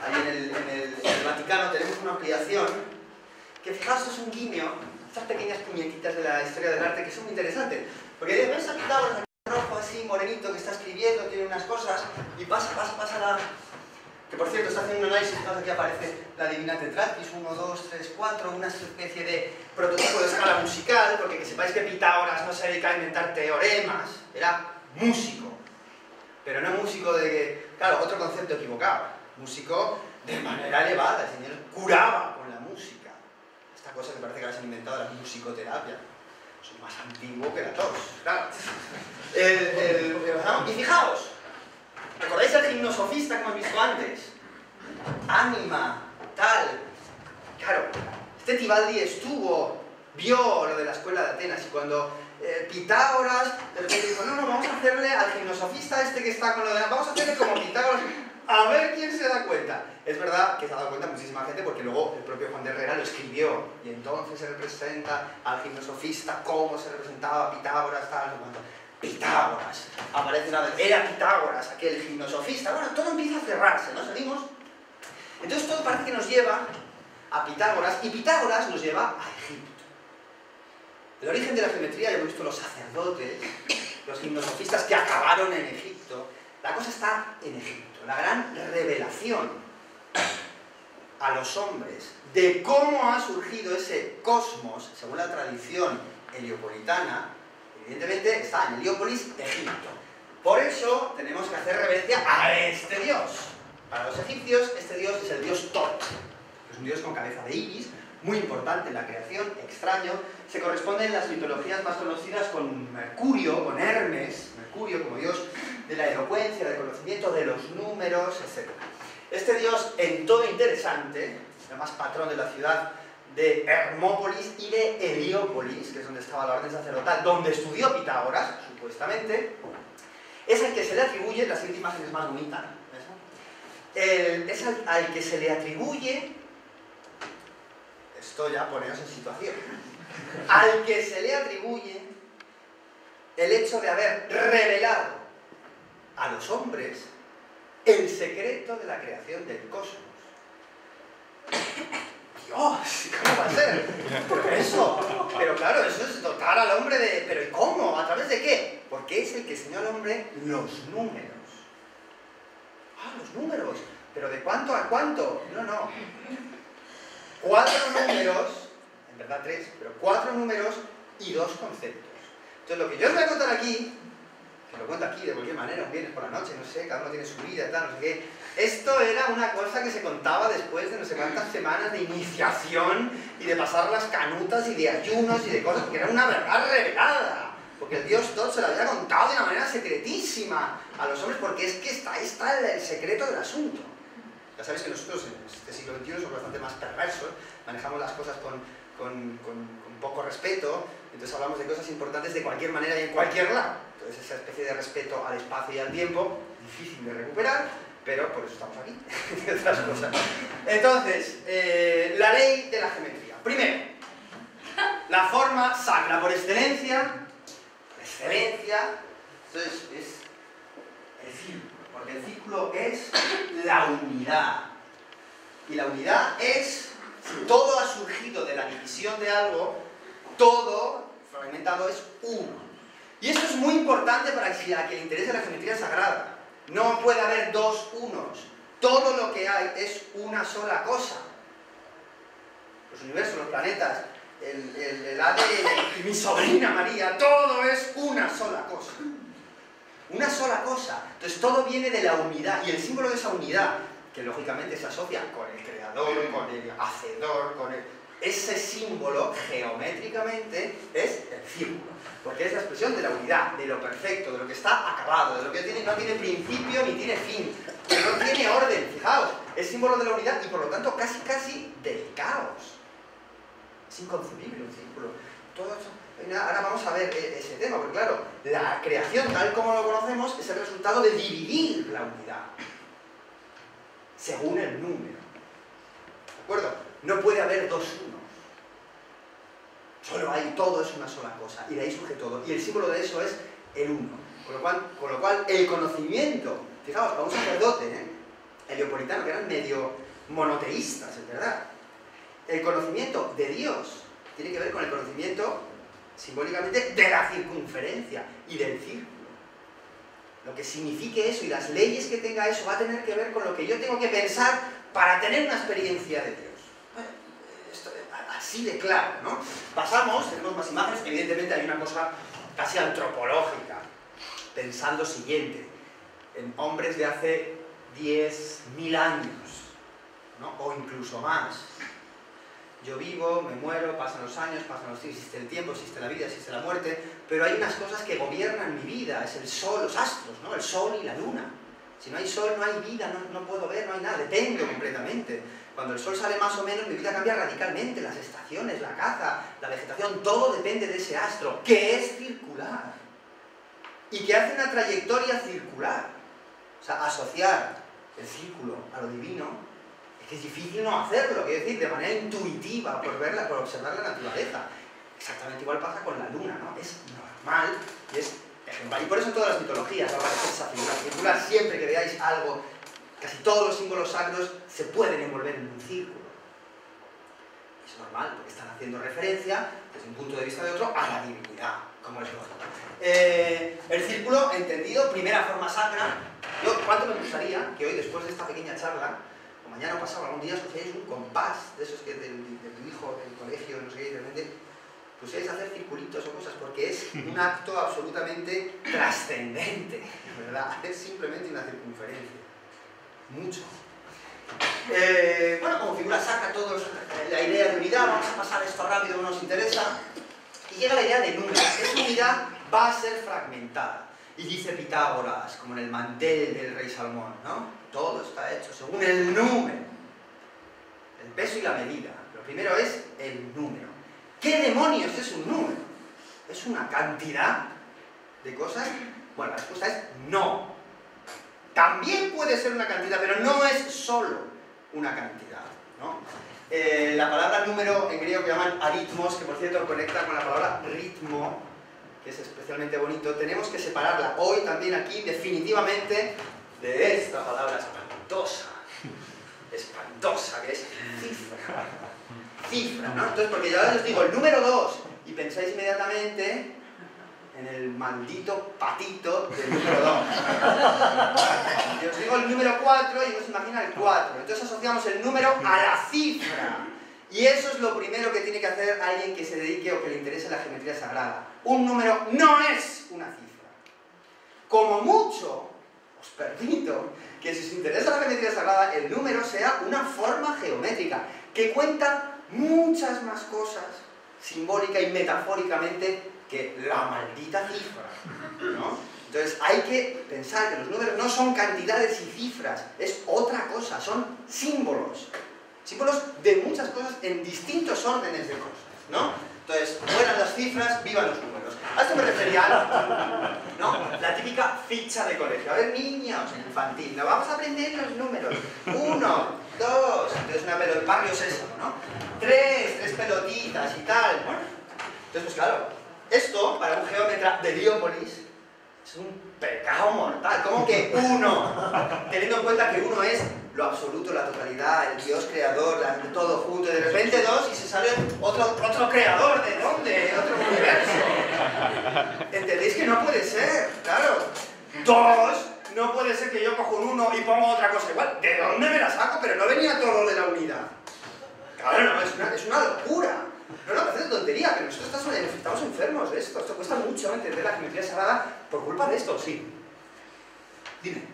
ahí en el Vaticano tenemos una ampliación, que fijaos, es un guiño estas pequeñas puñetitas de la historia del arte que son muy interesantes. Porque ves a Pitágoras aquí rojo, así, morenito, que está escribiendo, tiene unas cosas, y pasa la... Que por cierto, está haciendo un análisis, aquí aparece la Divina Tetratis, 1, 2, 3, 4, una especie de prototipo de escala musical, porque que sepáis que Pitágoras no se dedica a inventar teoremas, era músico. Pero no músico de que... Claro, otro concepto equivocado. Músico de manera elevada, el señor curaba con la música. Esta cosa que parece que la han inventado, la musicoterapia. Es más antiguo que la tos, claro. Y fijaos, ¿recordáis el gimnosofista que hemos visto antes? Ánima, tal. Claro, este Tibaldi vio lo de la escuela de Atenas y cuando Pitágoras de repente dijo, no, vamos a hacerle al gimnosofista este que está con lo de... Vamos a hacerle como Pitágoras, a ver quién se da cuenta. Es verdad que se ha dado cuenta muchísima gente porque luego el propio Juan de Herrera lo escribió y entonces se representa al gimnosofista cómo se representaba Pitágoras, tal, cuando Pitágoras, aparece una vez, era Pitágoras, aquel gimnosofista. Bueno, todo empieza a cerrarse, ¿no? ¿Seguimos? Entonces todo parece que nos lleva a Pitágoras y Pitágoras nos lleva a Egipto. El origen de la geometría, ya hemos visto los sacerdotes, los gimnosofistas que acabaron en Egipto. La cosa está en Egipto, la gran revelación a los hombres de cómo ha surgido ese cosmos, según la tradición heliopolitana, evidentemente está en Heliópolis, Egipto. Por eso tenemos que hacer reverencia a este dios. Para los egipcios, este dios es el dios Tot, que es un dios con cabeza de ibis, muy importante en la creación, extraño. Se corresponde en las mitologías más conocidas con Mercurio, con Hermes, Mercurio como dios de la elocuencia, del conocimiento, de los números, etc. Este dios, en todo interesante, además patrón de la ciudad de Hermópolis y de Heliópolis, que es donde estaba la orden sacerdotal, donde estudió Pitágoras, supuestamente, es al que se le atribuye, la siguiente imagen es más bonita, ¿no? Es al que se le atribuye, esto ya poneos en situación, al que se le atribuye el hecho de haber revelado a los hombres el secreto de la creación del cosmos. Dios, ¿cómo va a ser? Pero claro, eso es dotar al hombre de... ¿Pero y cómo? ¿A través de qué? Porque es el que enseñó al hombre los números. Ah, los números. ¿Pero de cuánto a cuánto? No. 4 números, en verdad 3, pero 4 números y 2 conceptos. Entonces lo que yo os voy a contar aquí, que lo cuento aquí de cualquier manera, un viernes por la noche, no sé, cada uno tiene su vida, tal, no sé qué. Esto era una cosa que se contaba después de no sé cuántas semanas de iniciación y de pasar las canutas y de ayunos y de cosas, porque era una verdad revelada. Porque el dios Tot se lo había contado de una manera secretísima a los hombres, porque es que ahí está el secreto del asunto. Ya sabéis que nosotros en este siglo XXI somos bastante más perversos, manejamos las cosas con poco respeto, entonces hablamos de cosas importantes de cualquier manera y en cualquier lado. Entonces esa especie de respeto al espacio y al tiempo, difícil de recuperar, pero por eso estamos aquí, entre otras cosas. Entonces, la ley de la geometría. Primero, la forma sacra por excelencia, entonces es el círculo, porque el círculo es la unidad. Y la unidad es, si todo ha surgido de la división de algo, todo fragmentado es uno. Y esto es muy importante para a quien le interese la geometría sagrada. No puede haber dos unos. Todo lo que hay es una sola cosa. Los universos, los planetas, el ADN y mi sobrina María, todo es una sola cosa. Una sola cosa. Entonces todo viene de la unidad. Y el símbolo de esa unidad, que lógicamente se asocia con el creador, con el hacedor, ese símbolo geométricamente es el círculo. Porque es la expresión de la unidad, de lo perfecto, de lo que está acabado, de lo que no tiene principio ni tiene fin, que no tiene orden. Fijaos, es símbolo de la unidad y por lo tanto casi del caos. Es inconcebible un círculo. Todo eso. Ahora vamos a ver ese tema, porque claro, la creación tal como lo conocemos es el resultado de dividir la unidad según el número. ¿De acuerdo? No puede haber dos unos. Solo hay, todo es una sola cosa, y de ahí surge todo. Y el símbolo de eso es el uno. Con lo cual el conocimiento, fijaos, para un sacerdote, heliopolitano, que eran medio monoteístas, en verdad, el conocimiento de Dios tiene que ver con el conocimiento, simbólicamente, de la circunferencia y del círculo. Lo que signifique eso y las leyes que tenga eso va a tener que ver con lo que yo tengo que pensar para tener una experiencia de Dios. Esto, así de claro, ¿no? Pasamos, tenemos más imágenes, evidentemente hay una cosa casi antropológica, pensando siguiente, en hombres de hace 10.000 años, ¿no? O incluso más. Yo vivo, me muero, pasan los años, existe el tiempo, existe la vida, existe la muerte, pero hay unas cosas que gobiernan mi vida, es el sol, los astros, ¿no? El sol y la luna. Si no hay sol, no hay vida, no puedo ver, no hay nada, dependo completamente. Cuando el sol sale más o menos, mi vida cambia radicalmente, las estaciones, la caza, la vegetación, todo depende de ese astro, que es circular. Y que hace una trayectoria circular. O sea, asociar el círculo a lo divino, es que es difícil no hacerlo, quiero decir, de manera intuitiva, por observar la naturaleza. Exactamente igual pasa con la luna, ¿no? Es normal y es ejemplar. Y por eso en todas las mitologías va a aparecer esa figura circular. Siempre que veáis algo, casi todos los símbolos sacros se pueden envolver en un círculo. Es normal, porque están haciendo referencia, desde un punto de vista de otro, a la divinidad, como es lógico. El círculo, entendido, primera forma sacra. Yo, ¿cuánto me gustaría que hoy, después de esta pequeña charla, o mañana o pasado, algún día, escogéis un compás de esos que de tu hijo, del colegio, no sé qué, de repente, pusierais a hacer circulitos o cosas, porque es un acto absolutamente trascendente, ¿verdad? Es simplemente una circunferencia. Mucho. Bueno, como figura sacra, todos la idea de unidad, vamos a pasar esto rápido, no nos interesa, y llega la idea de número. Esa unidad va a ser fragmentada. Y dice Pitágoras, como en el mantel del rey Salomón, ¿no? Todo está hecho según el número, el peso y la medida. Lo primero es el número. ¿Qué demonios es un número? ¿Es una cantidad de cosas? Bueno, la respuesta es no. También puede ser una cantidad, pero no es solo una cantidad, ¿no? La palabra número en griego que llaman aritmos, que por cierto conecta con la palabra ritmo, que es especialmente bonito, tenemos que separarla hoy también aquí definitivamente de esta palabra espantosa, que es cifra. Cifra, ¿no? Entonces, porque yo ahora os digo el número 2 y pensáis inmediatamente en el maldito patito del número 2. Y os digo el número 4 y os imagina el 4. Entonces asociamos el número a la cifra. Y eso es lo primero que tiene que hacer alguien que se dedique o que le interese la geometría sagrada. Un número no es una cifra. Como mucho, os permito que si os interesa la geometría sagrada, el número sea una forma geométrica que cuenta muchas más cosas simbólica y metafóricamente que la maldita cifra, ¿no? Entonces hay que pensar que los números no son cantidades y cifras, es otra cosa, son símbolos. Símbolos de muchas cosas en distintos órdenes de cosas, ¿no? Entonces, buenas las cifras, vivan los números. A esto me refería, ¿no? La típica ficha de colegio. A ver, niños, infantil, ¿no? Vamos a aprender los números. 1, 2, entonces una pelota, barrio sésamo, ¿no? 3 pelotitas y tal, ¿no? Entonces, pues claro, esto, para un geómetra de Heliópolis, es un pecado mortal. ¿Cómo que 1? Teniendo en cuenta que 1 es lo absoluto, la totalidad, el Dios creador, todo junto, y de repente 2 y se sale otro creador, ¿de dónde? Otro universo. ¿Entendéis que no puede ser? Claro. 2, no puede ser que yo cojo un 1 y pongo otra cosa igual. ¿De dónde me la saco? Pero no venía todo de la unidad. Claro, no, es una locura. No, parece tontería, pero nosotros estamos enfermos de esto. Esto cuesta mucho entender la geometría sagrada por culpa de esto, sí. Dime.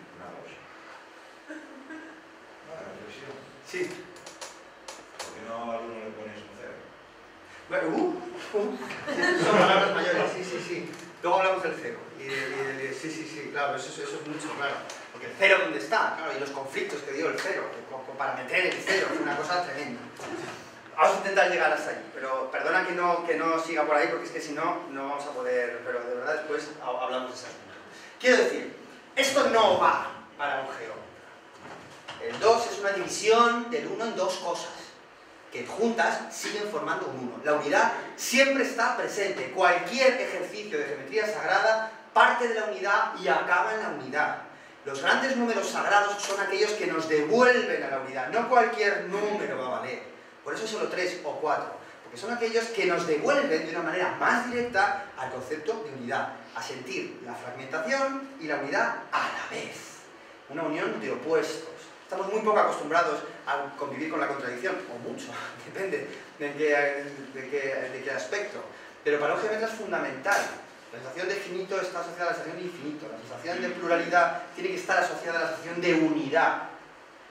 Sí. ¿Por qué no a alguno le pones un 0? Bueno, son palabras mayores, sí. Luego hablamos del 0. Sí, claro, eso es mucho, claro. Porque el 0, ¿dónde está? Claro, y los conflictos que dio el 0, para meter el 0, es una cosa tremenda. Vamos a intentar llegar hasta allí, pero perdona que no siga por ahí, porque es que si no, no vamos a poder, pero de verdad después hablamos de ese asunto. Quiero decir, esto no va para un geómetra. El 2 es una división del 1 en dos cosas, que juntas siguen formando un 1. La unidad siempre está presente. Cualquier ejercicio de geometría sagrada parte de la unidad y acaba en la unidad. Los grandes números sagrados son aquellos que nos devuelven a la unidad. No cualquier número va a valer. Por eso solo 3 o 4. porque son aquellos que nos devuelven de una manera más directa al concepto de unidad, a sentir la fragmentación y la unidad a la vez. Una unión de opuestos. Estamos muy poco acostumbrados a convivir con la contradicción, o mucho, depende de qué aspecto. Pero para un geometra es fundamental. La sensación de finito está asociada a la sensación de infinito. La sensación de pluralidad tiene que estar asociada a la sensación de unidad.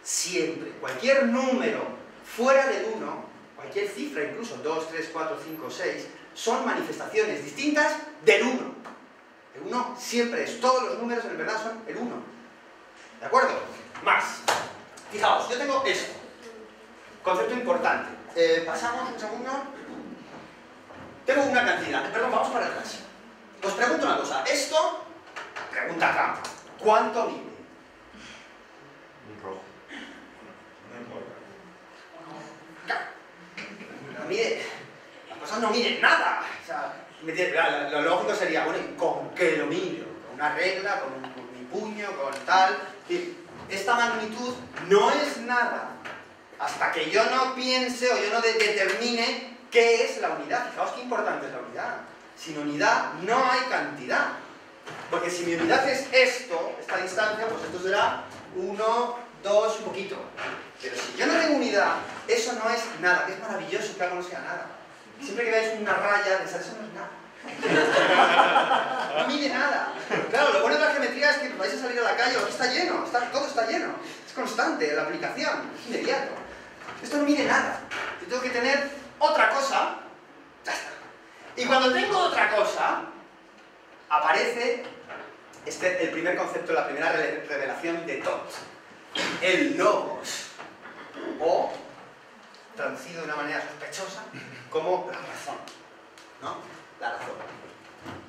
Siempre. Cualquier número fuera del 1, cualquier cifra, incluso 2, 3, 4, 5, 6, son manifestaciones distintas del 1. El 1 siempre es. Todos los números en verdad son el 1. ¿De acuerdo? Más. Fijaos, yo tengo esto. Concepto importante. Pasamos un segundo. Tengo una cantidad. Perdón, vamos para atrás. Os pregunto una cosa. Esto, pregunta trampa. ¿Cuánto mide? Un rojo. No importa. No mide. Las cosas no miden nada. O sea, lo lógico sería, bueno, ¿con qué lo mido? ¿Con una regla? ¿Con mi puño? ¿Con tal? Esta magnitud no es nada hasta que yo no piense o yo no determine qué es la unidad. Fijaos qué importante es la unidad. Sin unidad no hay cantidad. Porque si mi unidad es esto, esta distancia, pues esto será 1, 2, un poquito. Pero si yo no tengo unidad, eso no es nada, que es maravilloso que algo no sea nada. Siempre que veáis una raya, pensad, eso no es nada. No mide nada. Claro, lo bueno de la geometría es que vais a salir a la calle, aquí está lleno, todo está lleno. Es constante, la aplicación, es inmediato. Esto no mide nada. Yo tengo que tener otra cosa, ya está. Y cuando tengo otra cosa, aparece el primer concepto, la primera revelación de Tot. El logos. O, traducido de una manera sospechosa, como la razón. ¿No? La razón.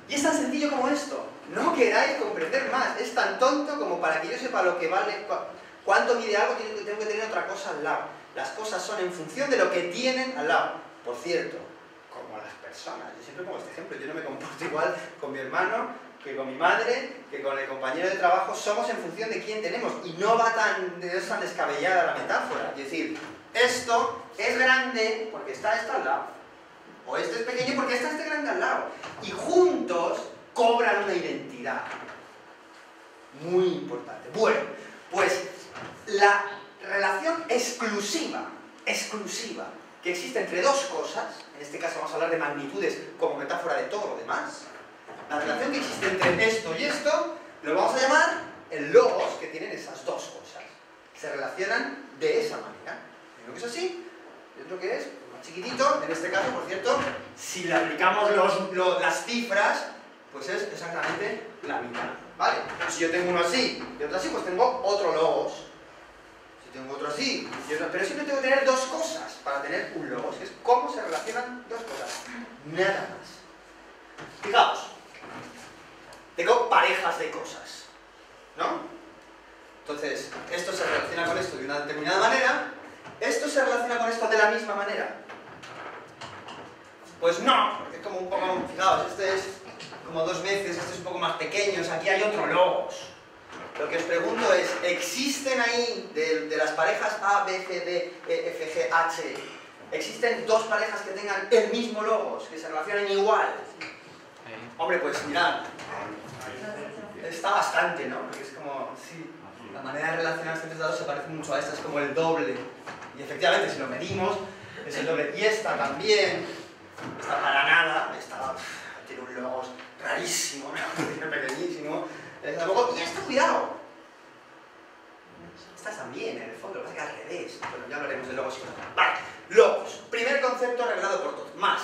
Y es tan sencillo como esto. No queráis comprender más. Es tan tonto como para que yo sepa lo que vale, cuánto mide algo, tengo que tener otra cosa al lado. Las cosas son en función de lo que tienen al lado. Por cierto, como las personas. Yo siempre pongo este ejemplo. Yo no me comporto igual con mi hermano, que con mi madre, que con el compañero de trabajo. Somos en función de quién tenemos. Y no es tan descabellada la metáfora. Es decir, esto es grande porque está esto al lado. O este es pequeño porque está este grande al lado. Y juntos cobran una identidad. Muy importante. Bueno, pues la relación exclusiva, que existe entre dos cosas, en este caso vamos a hablar de magnitudes como metáfora de todo lo demás, la relación que existe entre esto y esto, lo vamos a llamar el logos que tienen esas dos cosas. Se relacionan de esa manera. Uno que es así, y otro que es más chiquitito. En este caso, por cierto, si le aplicamos las cifras, pues es exactamente la mitad. ¿Vale? Si yo tengo uno así y otro así, pues tengo otro logos. Si tengo otro así y otro... Pero siempre tengo que tener dos cosas para tener un logos, que es cómo se relacionan dos cosas. Nada más. Fijaos. Tengo parejas de cosas, ¿no? Entonces, esto se relaciona con esto de una determinada manera, esto se relaciona con esto de la misma manera. Pues no, porque es como un poco, fijaos, este es como 2 veces, este es un poco más pequeño, aquí hay otro logos. Lo que os pregunto es, ¿existen ahí, de las parejas A, B, C, D, E, F, G, H, existen 2 parejas que tengan el mismo logos, que se relacionen igual? Hombre, pues mirad, está bastante, ¿no? Porque es como, sí, la manera de relacionarse entre dados se parece mucho a esta, es como el doble. Y efectivamente, si lo medimos, es el doble. Y esta también, esta para nada, esta tiene un logos rarísimo, ¿no? Pequeñísimo. Y esta, cuidado. Esta también, en el fondo, lo que pasa es que al revés. Bueno, ya hablaremos de logos y otras. Vale, logos. Primer concepto revelado por todos. Más,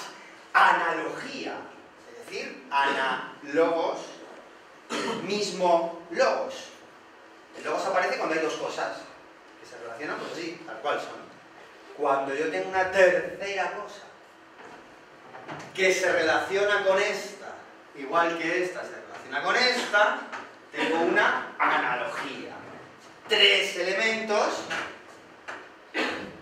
analogía. Es decir, analogos, mismo logos. El logos aparece cuando hay 2 cosas que se relacionan, pues así, tal cual son. Cuando yo tengo una tercera cosa que se relaciona con esta, igual que esta se relaciona con esta, tengo una analogía. 3 elementos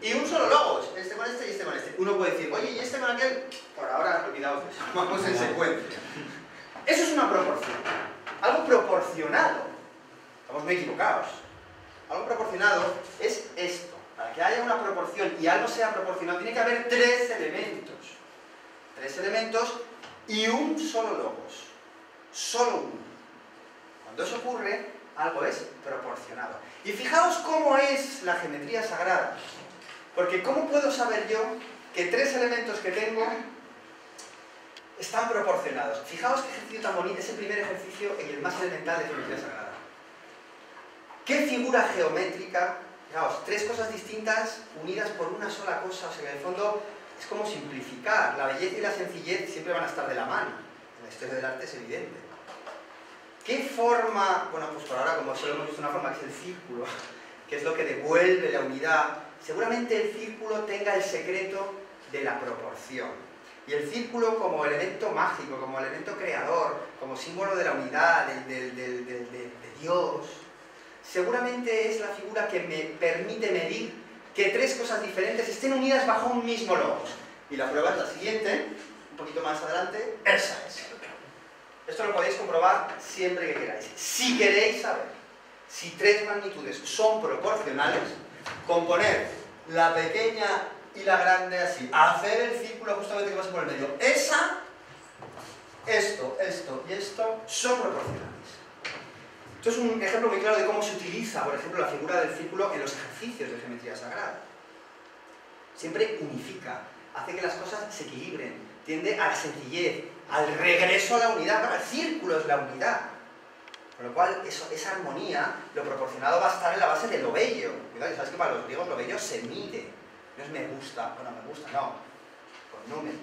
y un solo logos, este con este y este con este. Uno puede decir, oye, ¿y este con aquel? Por ahora, olvidaos de eso, vamos en secuencia. Eso es una proporción, algo proporcionado. Estamos muy equivocados. Algo proporcionado es esto. Para que haya una proporción y algo sea proporcional, tiene que haber tres elementos. Tres elementos y un solo logos. Solo uno. Cuando eso ocurre, algo es proporcionado. Y fijaos cómo es la geometría sagrada. Porque ¿cómo puedo saber yo que tres elementos que tengo están proporcionados? Fijaos qué ejercicio tan bonito, es el primer ejercicio y el más elemental de geometría sagrada. ¿Qué figura geométrica? Fijaos, tres cosas distintas unidas por una sola cosa. O sea que en el fondo es como simplificar. La belleza y la sencillez siempre van a estar de la mano. En la historia del arte es evidente. ¿Qué forma? Bueno, pues por ahora, como solo hemos visto una forma que es el círculo, que es lo que devuelve la unidad, seguramente el círculo tenga el secreto de la proporción. Y el círculo como elemento mágico, como elemento creador, como símbolo de la unidad, de Dios, seguramente es la figura que me permite medir que tres cosas diferentes estén unidas bajo un mismo logos. Y la prueba es la siguiente, un poquito más adelante, esa es. Esto lo podéis comprobar siempre que queráis. Si queréis saber si tres magnitudes son proporcionales, componer la pequeña y la grande así, hacer el círculo justamente que pasa por el medio. Esa, esto y esto son proporcionales. Esto es un ejemplo muy claro de cómo se utiliza, por ejemplo, la figura del círculo en los ejercicios de geometría sagrada. Siempre unifica, hace que las cosas se equilibren, tiende a la sencillez, al regreso a la unidad. Bueno, el círculo es la unidad. Con lo cual, esa armonía, lo proporcionado va a estar en la base de lo bello. Cuidado, sabes que para los griegos lo bello se mide. No es me gusta, bueno, me gusta, no. Con números.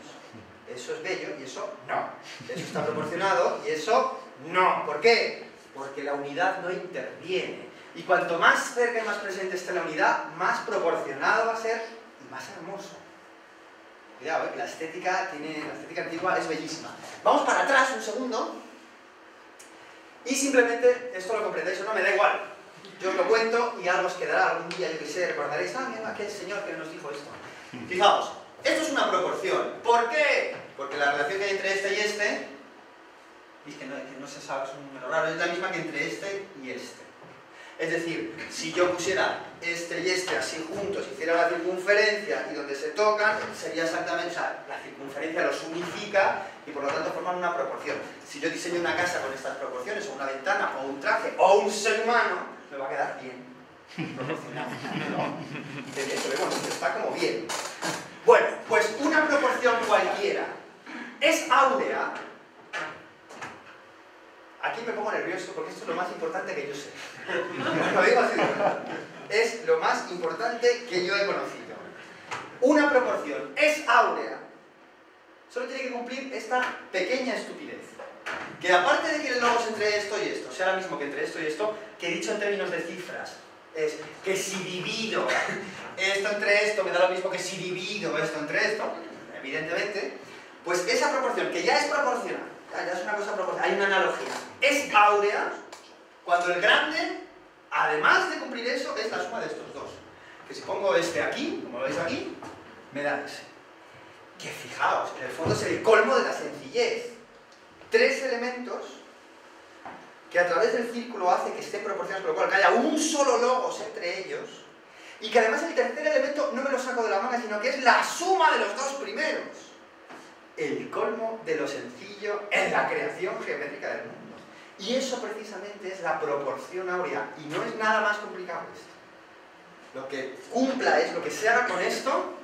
Eso es bello y eso no. Eso está proporcionado y eso no. ¿Por qué? Porque la unidad no interviene. Y cuanto más cerca y más presente esté la unidad, más proporcionado va a ser y más hermoso. Cuidado, que la estética antigua es bellísima. Vamos para atrás un segundo. Y simplemente, esto lo comprendéis o no, me da igual. Yo os lo cuento y algo os quedará. Algún día, yo que sé, recordaréis, ah, mira, aquel señor que nos dijo esto. Fijaos, esto es una proporción. ¿Por qué? Porque la relación que hay entre este y este, y que no se sabe, es un número raro, es la misma que entre este y este. Es decir, si yo pusiera este y este así juntos, hiciera la circunferencia y donde se tocan, sería exactamente, o sea, la circunferencia los unifica y por lo tanto forman una proporción. Si yo diseño una casa con estas proporciones, o una ventana, o un traje, o un ser humano, me va a quedar bien proporcionado, ¿no? De hecho, bueno, está como bien. Bueno, pues una proporción cualquiera es áurea. Aquí me pongo nervioso porque esto es lo más importante que yo sé. Lo digo así de verdad. Es lo más importante que yo he conocido. Una proporción es áurea. Solo tiene que cumplir esta pequeña estupidez. Que aparte de que el logos entre esto y esto sea lo mismo que entre esto y esto, que dicho en términos de cifras, es que si divido esto entre esto me da lo mismo que si divido esto entre esto, evidentemente, pues esa proporción, que ya es proporcional, ya es una cosa proporcional, hay una analogía, es áurea cuando el grande, además de cumplir eso, es la suma de estos dos. Que si pongo este aquí, como lo veis aquí, me da ese. Que fijaos, en el fondo es el colmo de la sencillez. Tres elementos que a través del círculo hace que estén proporcionados, por lo cual que haya un solo logos entre ellos, y que además el tercer elemento no me lo saco de la manga, sino que es la suma de los dos primeros. El colmo de lo sencillo en la creación geométrica del mundo. Y eso precisamente es la proporción áurea, y no es nada más complicado esto. Lo que cumpla es, lo que se haga con esto,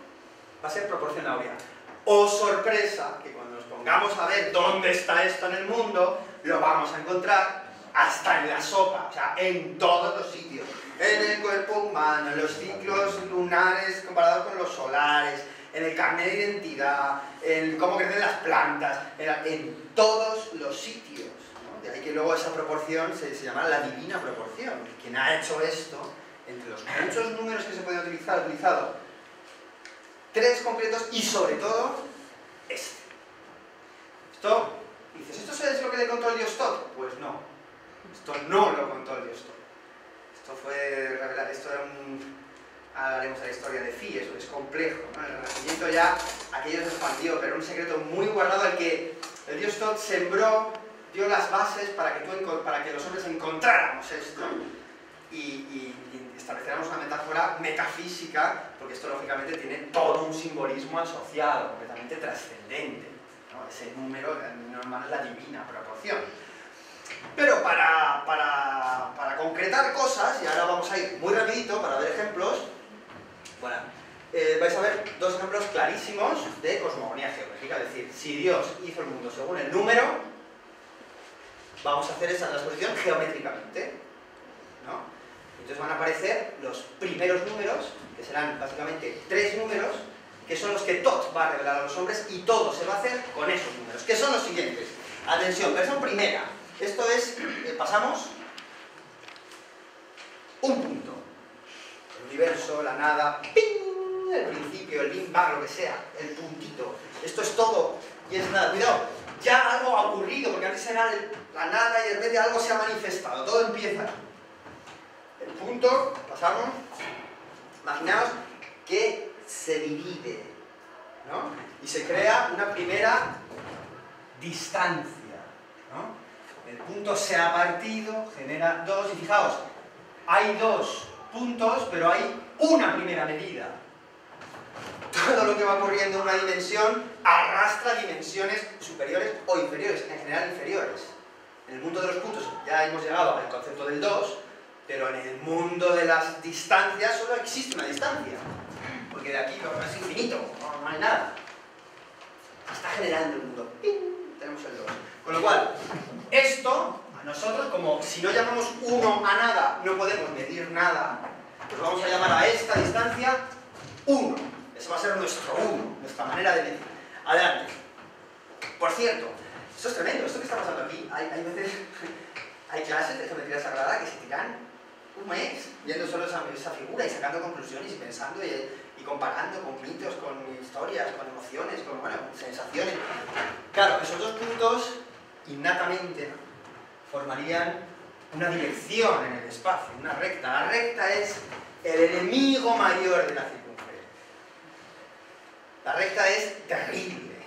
va a ser proporción áurea. ¡Oh sorpresa! Que cuando nos pongamos a ver dónde está esto en el mundo, lo vamos a encontrar hasta en la sopa, o sea, en todos los sitios. En el cuerpo humano, en los ciclos lunares comparados con los solares, en el carnet de identidad, en cómo crecen las plantas, en todos los sitios, ¿no? De ahí que luego esa proporción se llama la divina proporción. Quien ha hecho esto, entre los muchos números que se pueden utilizar, ha utilizado tres concretos y sobre todo este. Esto, dices, ¿esto es lo que le contó el dios Tot? Pues no, esto no lo contó el dios Tot. Esto fue revelar, esto era hablaremos de la historia de Fi, eso es complejo, ¿no? En el Renacimiento ya aquello se expandió, pero era un secreto muy guardado al que el dios Tot sembró, dio las bases para que los hombres encontráramos esto y estableciéramos una metáfora palabra metafísica, porque esto lógicamente tiene todo un simbolismo asociado, completamente trascendente, ¿no? Ese número normal es la divina proporción. Pero para concretar cosas, y ahora vamos a ir muy rapidito para ver ejemplos, bueno, vais a ver dos ejemplos clarísimos de cosmogonía geológica, es decir, si Dios hizo el mundo según el número, vamos a hacer esa transposición geométricamente, ¿no? Entonces van a aparecer los primeros números, que serán básicamente 3 números, que son los que Tot va a revelar a los hombres, y todo se va a hacer con esos números, que son los siguientes. Atención, versión primera. Esto es, pasamos, un punto. El universo, la nada, ¡ping! El principio, el Big Bang, lo que sea, el puntito. Esto es todo y es nada. Cuidado, ya algo ha ocurrido, porque antes era la nada y de repente algo se ha manifestado. Todo empieza. El punto, pasamos. Imaginaos que se divide, ¿no? Y se crea una primera distancia, ¿no? El punto se ha partido, genera 2, y fijaos, hay 2 puntos, pero hay una primera medida. Todo lo que va ocurriendo en una dimensión arrastra dimensiones superiores o inferiores, en general inferiores. En el mundo de los puntos ya hemos llegado al concepto del 2, pero en el mundo de las distancias solo existe una distancia, porque de aquí no es infinito, no hay nada. Se está generando el mundo. ¡Ping! Tenemos el 2. Con lo cual, esto, a nosotros, como si no llamamos 1 a nada, no podemos medir nada, pues vamos a llamar a esta distancia 1. Ese va a ser nuestro 1, nuestra manera de medir. Adelante. Por cierto, esto es tremendo, esto que está pasando aquí, hay veces, hay clases de geometría sagrada que se tiran un mes viendo solo esa figura y sacando conclusiones y pensando y comparando con mitos, con historias, con emociones, con, bueno, sensaciones. Claro, esos 2 puntos innatamente formarían una dirección en el espacio, una recta. La recta es el enemigo mayor de la circunferencia. La recta es terrible.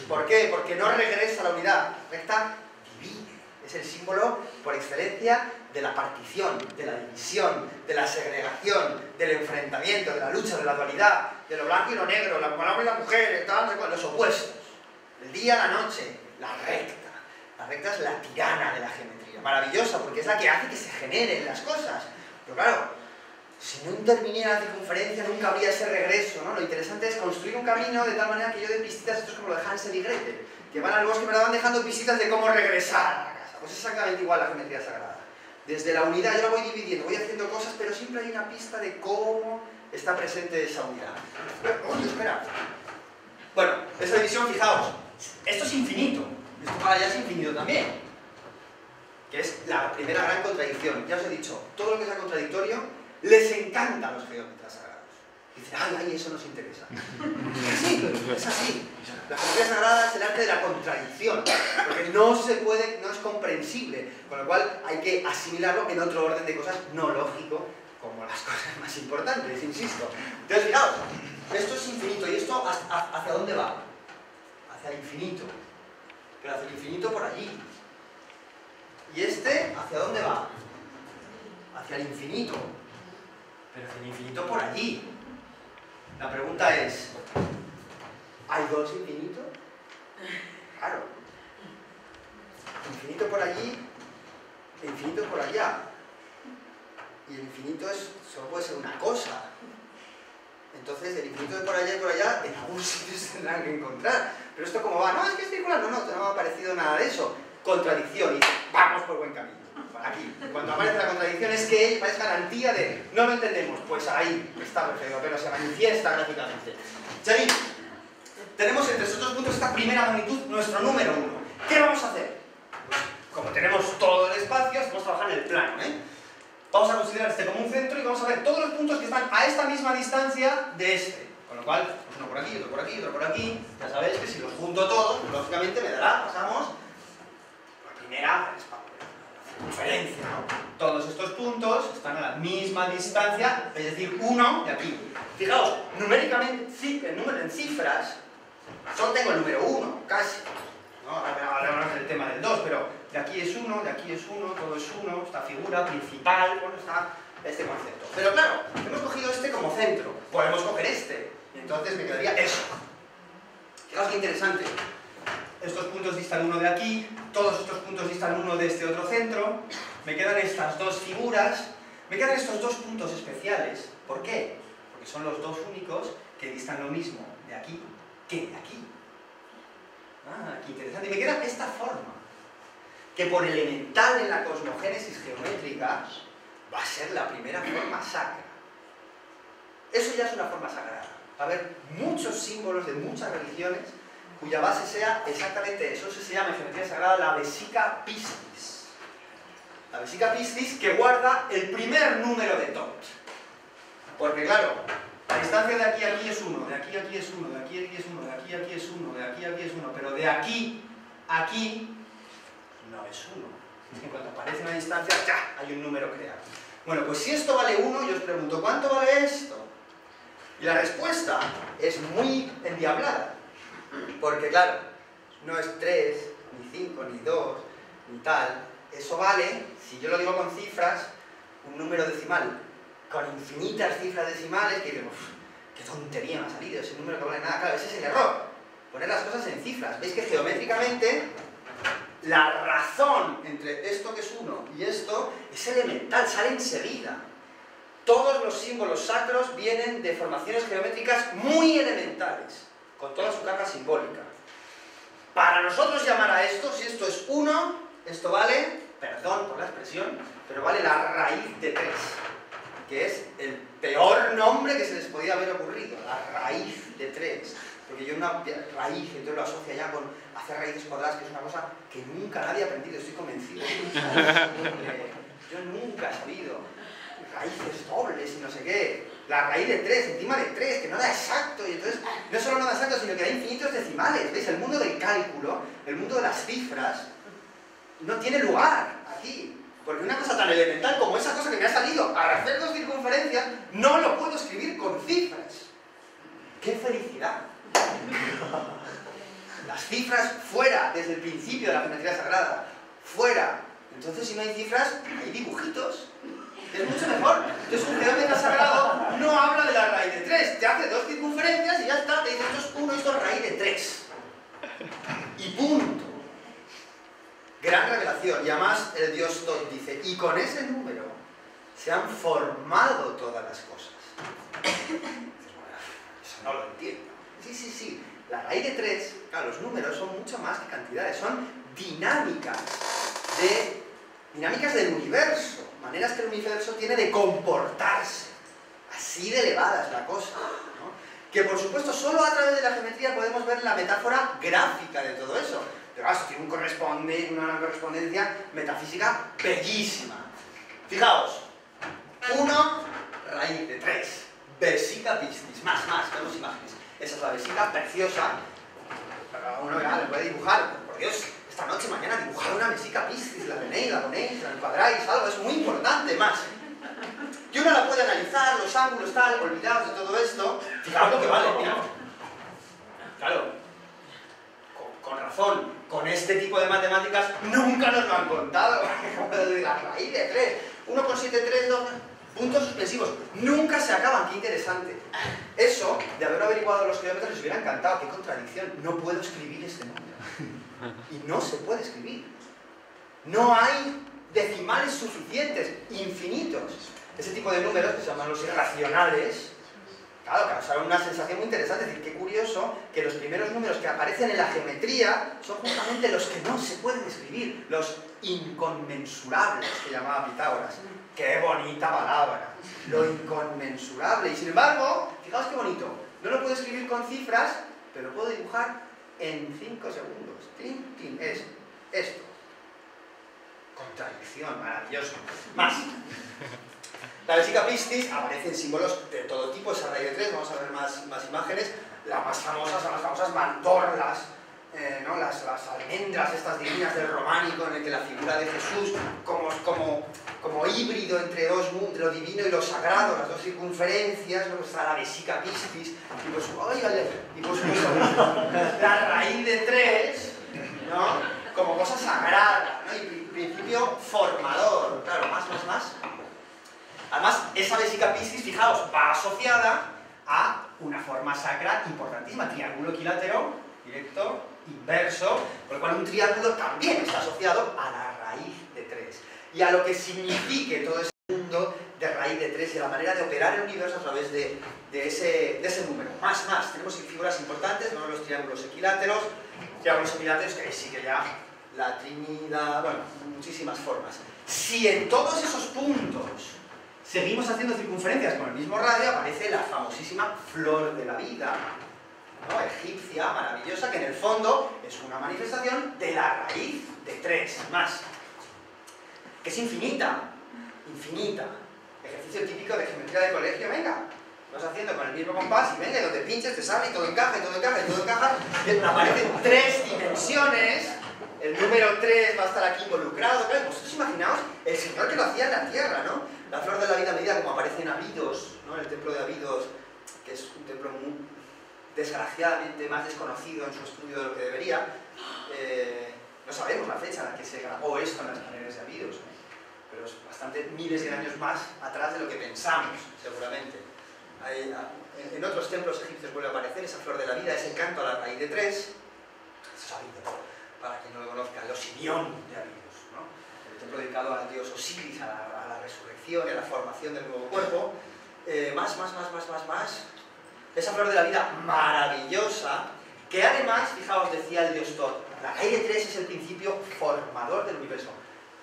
¿Por qué? Porque no regresa a la unidad. La recta divide. Es el símbolo por excelencia de la partición, de la división, de la segregación, del enfrentamiento, de la lucha, de la dualidad, de lo blanco y lo negro, la hombre y la mujer, los opuestos. El día, la noche, la recta. La recta es la tirana de la geometría. Maravillosa, porque es la que hace que se generen las cosas. Pero claro, si no interviniera la circunferencia nunca habría ese regreso, ¿no? Lo interesante es construir un camino de tal manera que yo dé pistitas, esto es como lo de Hansel y Gretel, que van al bosque pero van dejando pistitas de cómo regresar a la casa. Pues es exactamente igual la geometría sagrada. Desde la unidad yo la voy dividiendo, voy haciendo cosas, pero siempre hay una pista de cómo está presente esa unidad. Oye, espera. Bueno, esa división, fijaos, esto es infinito. Esto para allá es infinito también, que es la primera gran contradicción. Ya os he dicho, todo lo que sea contradictorio les encanta a los geómetras sagrados. Dicen, ay, eso nos interesa. Sí, es así. La geometría sagrada es el arte de la contradicción, porque no se puede, no es comprensible, con lo cual hay que asimilarlo en otro orden de cosas no lógico, como las cosas más importantes, insisto. Entonces, fijaos, esto es infinito, ¿y esto hacia dónde va? Hacia el infinito. Pero hacia el infinito por allí. ¿Y este hacia dónde va? Hacia el infinito. Pero hacia el infinito por allí. La pregunta es, ¿hay 2 infinitos? Claro. Infinito por allí, infinito por allá. Y el infinito solo puede ser una cosa. Entonces, el infinito de por allá y por allá, en algún sitio se tendrán que encontrar. Pero esto como va, no, es que es circular, no me ha parecido nada de eso. Contradicción, y vamos por buen camino. Aquí, cuando aparece la contradicción es que es garantía de, no lo entendemos, pues ahí está perfecto, pero se manifiesta gráficamente. Xavi, tenemos entre esos 2 puntos esta primera magnitud, nuestro número 1. ¿Qué vamos a hacer? Pues, como tenemos todo el espacio, vamos a trabajar en el plano, ¿eh? Vamos a considerar este como un centro y vamos a ver todos los puntos que están a esta misma distancia de este. Con lo cual, pues uno por aquí, otro por aquí, otro por aquí. Ya sabéis que si los junto todos, lógicamente me dará, pasamos, la primera circunferencia, ¿no? Todos estos puntos están a la misma distancia, es decir, 1 de aquí. Fijaos, numéricamente, el número en cifras, solo tengo el número 1, casi. ¿No? Ahora hablamos del tema del 2, pero de aquí es 1, de aquí es 1, todo es 1, esta figura principal, bueno, está este concepto. Pero claro, hemos Entonces me quedaría eso. Fijaos qué interesante. Estos puntos distan uno de aquí, todos estos puntos distan uno de este otro centro, me quedan estas dos figuras, me quedan estos dos puntos especiales. ¿Por qué? Porque son los dos únicos que distan lo mismo de aquí que de aquí. Ah, qué interesante. Y me queda esta forma, que por elemental en la cosmogénesis geométrica va a ser la primera forma sacra. Eso ya es una forma sagrada. Va a haber muchos símbolos de muchas religiones cuya base sea exactamente eso. Eso se llama en geometría sagrada la vesica piscis. La vesica piscis que guarda el primer número de Tot. Porque claro, la distancia de aquí a aquí es 1, de aquí a aquí es 1, de aquí a aquí es 1, de aquí a aquí es 1, de aquí a aquí es 1, pero de aquí a aquí no es 1. En cuanto aparece una distancia, ¡ya!, hay un número creado. Bueno, pues si esto vale 1, yo os pregunto, ¿cuánto vale esto? Y la respuesta es muy endiablada. Porque claro, no es 3, ni 5, ni 2, ni tal. Eso vale, si yo lo digo con cifras, un número decimal con infinitas cifras decimales, que digo, qué tontería me ha salido, ese número que vale nada. Claro, ese es el error, poner las cosas en cifras. Veis que geométricamente la razón entre esto que es 1 y esto es elemental, sale enseguida. Todos los símbolos sacros vienen de formaciones geométricas muy elementales, con toda su carga simbólica. Para nosotros llamar a esto, si esto es 1, esto vale, perdón por la expresión, pero vale la raíz de 3, que es el peor nombre que se les podía haber ocurrido, la raíz de 3. Porque yo una raíz, entonces lo asocia ya con hacer raíces cuadradas, que es una cosa que nunca nadie ha aprendido, estoy convencido. Yo nunca he sabido raíces dobles y no sé qué. La raíz de 3, encima de 3, que no da exacto, y entonces no solo no da exacto, sino que da infinitos decimales. ¿Veis? El mundo del cálculo, el mundo de las cifras, no tiene lugar aquí. Porque una cosa tan elemental como esa cosa que me ha salido a hacer 2 circunferencias, no lo puedo escribir con cifras. ¡Qué felicidad! Las cifras fuera, desde el principio de la geometría sagrada, fuera. Entonces si no hay cifras, hay dibujitos. Es mucho mejor. Entonces un geómetra sagrado no habla de la raíz de 3, te hace 2 circunferencias y ya está, te dice esto es 1 y esto es raíz de 3. Y punto. Gran revelación. Y además el dios Tot dice, y con ese número se han formado todas las cosas. Eso no lo entiendo. Sí. La raíz de 3, claro, los números son mucho más que cantidades, son dinámicas del universo, maneras que el universo tiene de comportarse. Así de elevada es la cosa, ¿no? Que por supuesto solo a través de la geometría podemos ver la metáfora gráfica de todo eso. Pero claro, tiene una correspondencia metafísica bellísima. Fijaos, 1 raíz de 3, vesica piscis, más, vemos imágenes. Esa es la vesica preciosa. Uno le puede dibujar, por Dios, esta noche, mañana, dibujar una vesica piscis, la tenéis, la ponéis, la encuadráis, algo, es muy importante, más. Y uno la puede analizar, los ángulos, tal, olvidaos de todo esto. Fijaos lo que vale, mira. Claro, con razón, con este tipo de matemáticas nunca nos lo han contado. La raíz de 3, 1,73, 2... puntos suspensivos, nunca se acaban, qué interesante. Eso, de haber averiguado los kilómetros, les hubiera encantado, qué contradicción. No puedo escribir este número. Y no se puede escribir. No hay decimales suficientes, infinitos. Ese tipo de números, que se llaman los irracionales, claro, causaron una sensación muy interesante. Es decir, qué curioso que los primeros números que aparecen en la geometría son justamente los que no se pueden escribir, los inconmensurables, que llamaba Pitágoras. ¡Qué bonita palabra! Lo inconmensurable. Y sin embargo, fijaos qué bonito. No lo puedo escribir con cifras, pero lo puedo dibujar en 5 segundos. ¡Tin, tin! Es esto. Contradicción, maravilloso. Más. La vesica piscis aparecen símbolos de todo tipo, esa raíz de 3, vamos a ver más imágenes. Las más famosas son las famosas mandorlas, ¿no? las almendras estas divinas del románico, en el que la figura de Jesús como híbrido entre lo divino y lo sagrado, las 2 circunferencias, luego está la vesica piscis, y por supuesto la raíz de 3, ¿no? Como cosa sagrada, ¿no? Y principio formador, claro, más. Además, esa vesica piscis, fijaos, va asociada a una forma sacra importantísima, triángulo equilátero, directo, inverso, por lo cual un triángulo también está asociado a la raíz de 3. Y a lo que signifique todo ese mundo de raíz de 3 y la manera de operar el universo a través de ese número. Más, tenemos figuras importantes, ¿no? Los triángulos equiláteros que ahí sí que ya la Trinidad, bueno, muchísimas formas. Si en todos esos puntos seguimos haciendo circunferencias con el mismo radio, aparece la famosísima flor de la vida, ¿no? Egipcia, maravillosa, que en el fondo es una manifestación de la raíz de 3 más, que es infinita. Ejercicio típico de geometría de colegio, venga, vas haciendo con el mismo compás y venga, y donde pinches te sale y todo encaja, y todo encaja, y todo encaja, y aparecen 3 dimensiones, el número 3 va a estar aquí involucrado, claro, vosotros imaginaos el señor que lo hacía en la tierra, ¿no? La flor de la vida a medida como aparece en Abidos, ¿no? El templo de Abidos, que es un templo muy desgraciadamente más desconocido en su estudio de lo que debería, no sabemos la fecha en la que se grabó esto en las paredes de Abidos, ¿no? Pero es bastante miles de años más atrás de lo que pensamos, seguramente. En otros templos egipcios vuelve a aparecer esa flor de la vida, ese canto a la raíz de 3, eso es Abidos, para quien no lo conozca, el Osirión de Abidos, ¿no? El templo dedicado al dios Osiris, a la resurrección y a la formación del nuevo cuerpo. Más. Esa flor de la vida maravillosa, que además, fijaos, decía el dios Tot, la raíz de 3 es el principio formador del universo.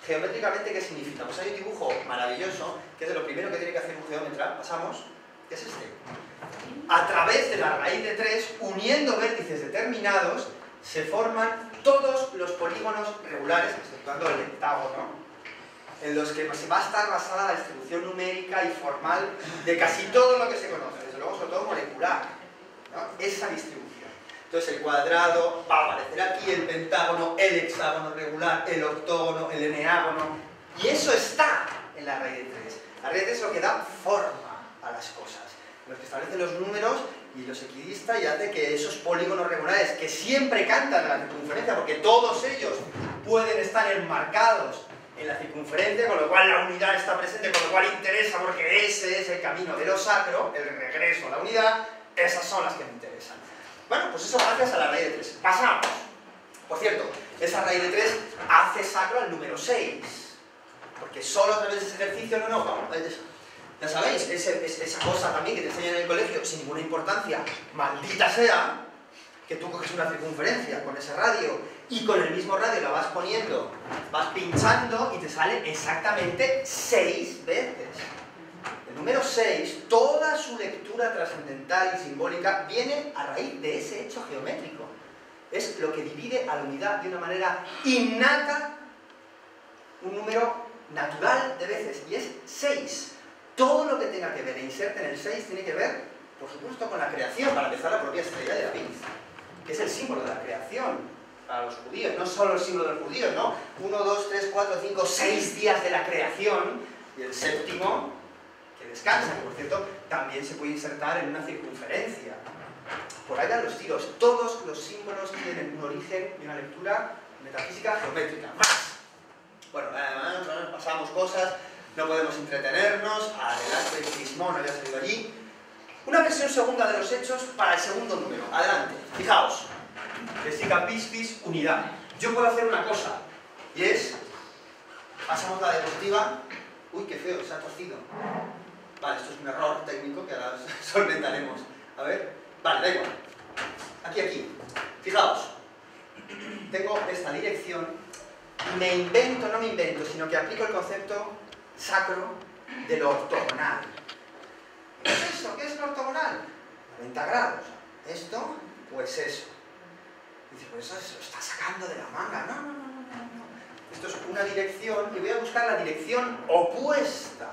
Geométricamente, ¿qué significa? Pues hay un dibujo maravilloso, que es de lo primero que tiene que hacer un geómetra, pasamos, que es este. A través de la raíz de 3, uniendo vértices determinados, se forman todos los polígonos regulares, exceptuando el heptágono, en los que se va a estar basada la distribución numérica y formal de casi todo lo que se conoce, desde luego sobre todo molecular, ¿no? Esa distribución. Entonces el cuadrado va a aparecer aquí, el pentágono, el hexágono regular, el octógono, el eneágono, y eso está en la raíz de 3. La raíz de 3 es lo que da forma a las cosas, los que establecen los números y los equidista y hace que esos polígonos regulares que siempre cantan a la circunferencia, porque todos ellos pueden estar enmarcados en la circunferencia, con lo cual la unidad está presente, con lo cual interesa, porque ese es el camino de lo sacro, el regreso a la unidad, esas son las que me interesan. Bueno, pues eso gracias a la raíz de 3. Pasamos. Por cierto, esa raíz de 3 hace sacro al número 6, porque solo a través de ese ejercicio, ya sabéis, esa cosa también que te enseñan en el colegio, sin ninguna importancia, maldita sea, que tú coges una circunferencia con ese radio y con el mismo radio la vas poniendo, vas pinchando y te sale exactamente 6 veces. El número 6, toda su lectura trascendental y simbólica viene a raíz de ese hecho geométrico. Es lo que divide a la unidad de una manera innata un número natural de veces, y es 6. Todo lo que tenga que ver e inserte en el 6 tiene que ver, por supuesto, con la creación, para empezar la propia estrella de David, que es el símbolo de la creación para los judíos, no solo el símbolo de los judíos, ¿no? 1, 2, 3, 4, 5, 6 días de la creación, y el séptimo, que descansa, que por cierto, también se puede insertar en una circunferencia. Por ahí van los tiros. Todos los símbolos tienen un origen y una lectura metafísica geométrica. ¡Más! Bueno, pasamos cosas, no podemos entretenernos, adelante, el crismón había salido allí. Una versión segunda de los hechos para el segundo número. Adelante. Fijaos. Vesica piscis, unidad. Yo puedo hacer una cosa, y es, pasamos la diapositiva. Uy, qué feo, se ha torcido. Vale, esto es un error técnico que ahora solventaremos. A ver, vale, da igual. Aquí. Fijaos. Tengo esta dirección y no me invento, sino que aplico el concepto sacro de lo ortogonal. ¿Qué es eso? ¿Qué es lo ortogonal? 90 grados. Esto, pues eso. Dice, pues eso se lo está sacando de la manga. No. Esto es una dirección, y voy a buscar la dirección opuesta,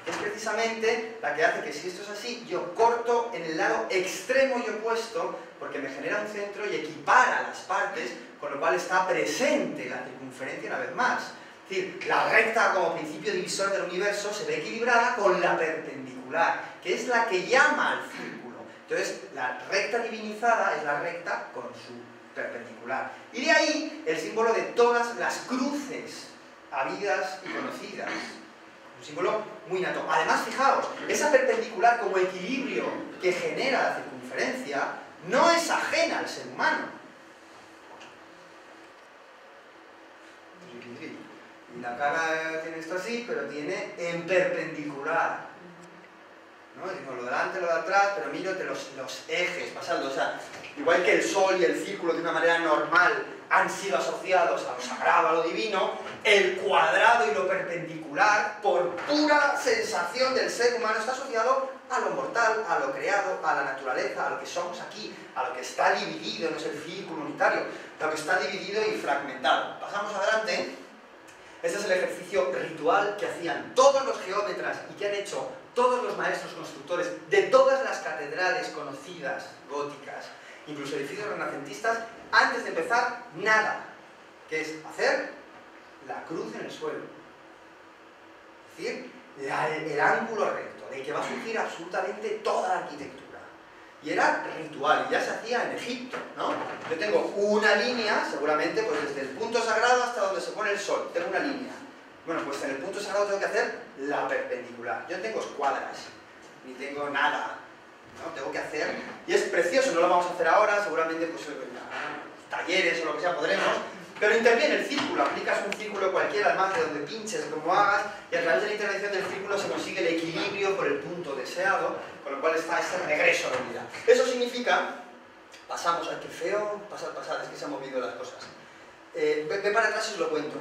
que es precisamente la que hace que si esto es así, yo corto en el lado extremo y opuesto, porque me genera un centro y equipara las partes, con lo cual está presente la circunferencia una vez más. Es decir, la recta como principio divisor del universo se ve equilibrada con la perpendicular, que es la que llama al círculo. Entonces, la recta divinizada es la recta con su perpendicular. Y de ahí el símbolo de todas las cruces habidas y conocidas. un símbolo muy innato. Además, fijaos, esa perpendicular como equilibrio que genera la circunferencia no es ajena al ser humano. Y la cara tiene esto así, pero tiene en perpendicular. ¿No? Digo, lo de delante, lo de atrás, pero miro entre los ejes pasando. O sea, igual que el sol y el círculo de una manera normal han sido asociados a lo sagrado, a lo divino, el cuadrado y lo perpendicular, por pura sensación del ser humano, está asociado a lo mortal, a lo creado, a la naturaleza, a lo que somos aquí, a lo que está dividido, no es el círculo unitario, a lo que está dividido y fragmentado. Pasamos adelante. Este es el ejercicio ritual que hacían todos los geómetras y que han hecho todos los maestros constructores de todas las catedrales conocidas, góticas, incluso edificios renacentistas, antes de empezar nada, que es hacer la cruz en el suelo. Es decir, el ángulo recto, de que va a surgir absolutamente toda la arquitectura. Y era ritual, y ya se hacía en Egipto, ¿no? Yo tengo una línea, seguramente, pues desde el punto sagrado hasta donde se pone el sol, tengo una línea. Bueno, pues en el punto sagrado tengo que hacer la perpendicular. Yo no tengo escuadras, ni tengo nada, ¿no? Tengo que hacer, y es precioso, no lo vamos a hacer ahora, seguramente pues talleres o lo que sea podremos, pero interviene el círculo, aplicas un círculo cualquiera, además de donde pinches, como hagas, y a través de la intervención del círculo se consigue el equilibrio por el punto deseado, con lo cual está ese regreso a la unidad. Eso significa, pasamos, ay, qué feo, pasar, es que se han movido las cosas. Ve para atrás y os lo cuento.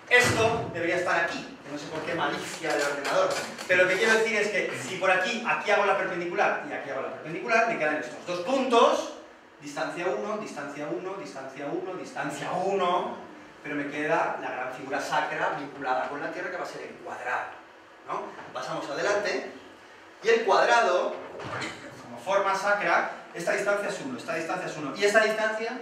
Esto debería estar aquí, que no sé por qué malicia del ordenador, pero lo que quiero decir es que si por aquí hago la perpendicular y aquí hago la perpendicular, me quedan estos dos puntos, distancia 1, distancia 1, distancia 1, distancia 1, pero me queda la gran figura sacra vinculada con la Tierra que va a ser el cuadrado, ¿no? Pasamos adelante, y el cuadrado, como forma sacra, esta distancia es 1, esta distancia es 1, y esta distancia,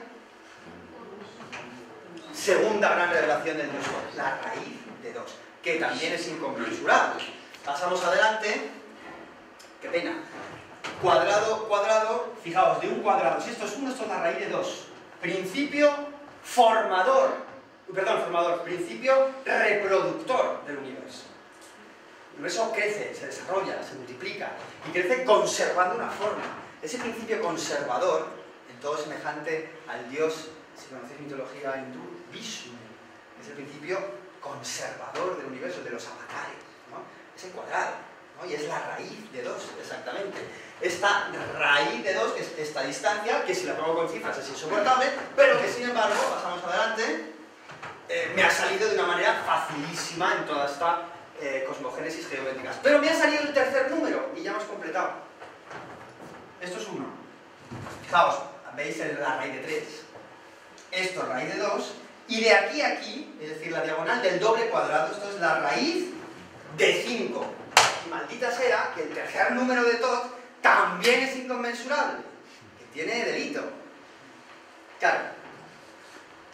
segunda gran revelación del Dios, la raíz de 2, que también es inconmensurable. Pasamos adelante, qué pena, cuadrado, cuadrado, fijaos, de un cuadrado, si esto es 1, esto es la raíz de 2. Principio formador, principio reproductor del universo. El universo crece, se desarrolla, se multiplica y crece conservando una forma. Ese principio conservador, en todo semejante al dios, si conocéis mitología hindú, Vishnu, es el principio conservador del universo, de los avatares, ¿no? Es el cuadrado, ¿no? Y es la raíz de 2, exactamente. Esta raíz de 2, que es esta distancia, que si la pongo con cifras es insoportable, pero que sin embargo, pasamos adelante, me ha salido de una manera facilísima en toda esta cosmogénesis geométrica. Pero me ha salido el tercer número y ya hemos completado. Esto es 1. Fijaos, veis la raíz de 3. Esto es raíz de 2. Y de aquí a aquí, es decir, la diagonal del doble cuadrado, esto es la raíz de 5. Y maldita sea que el tercer número de Thoth también es inconmensurable, que tiene delito. Claro,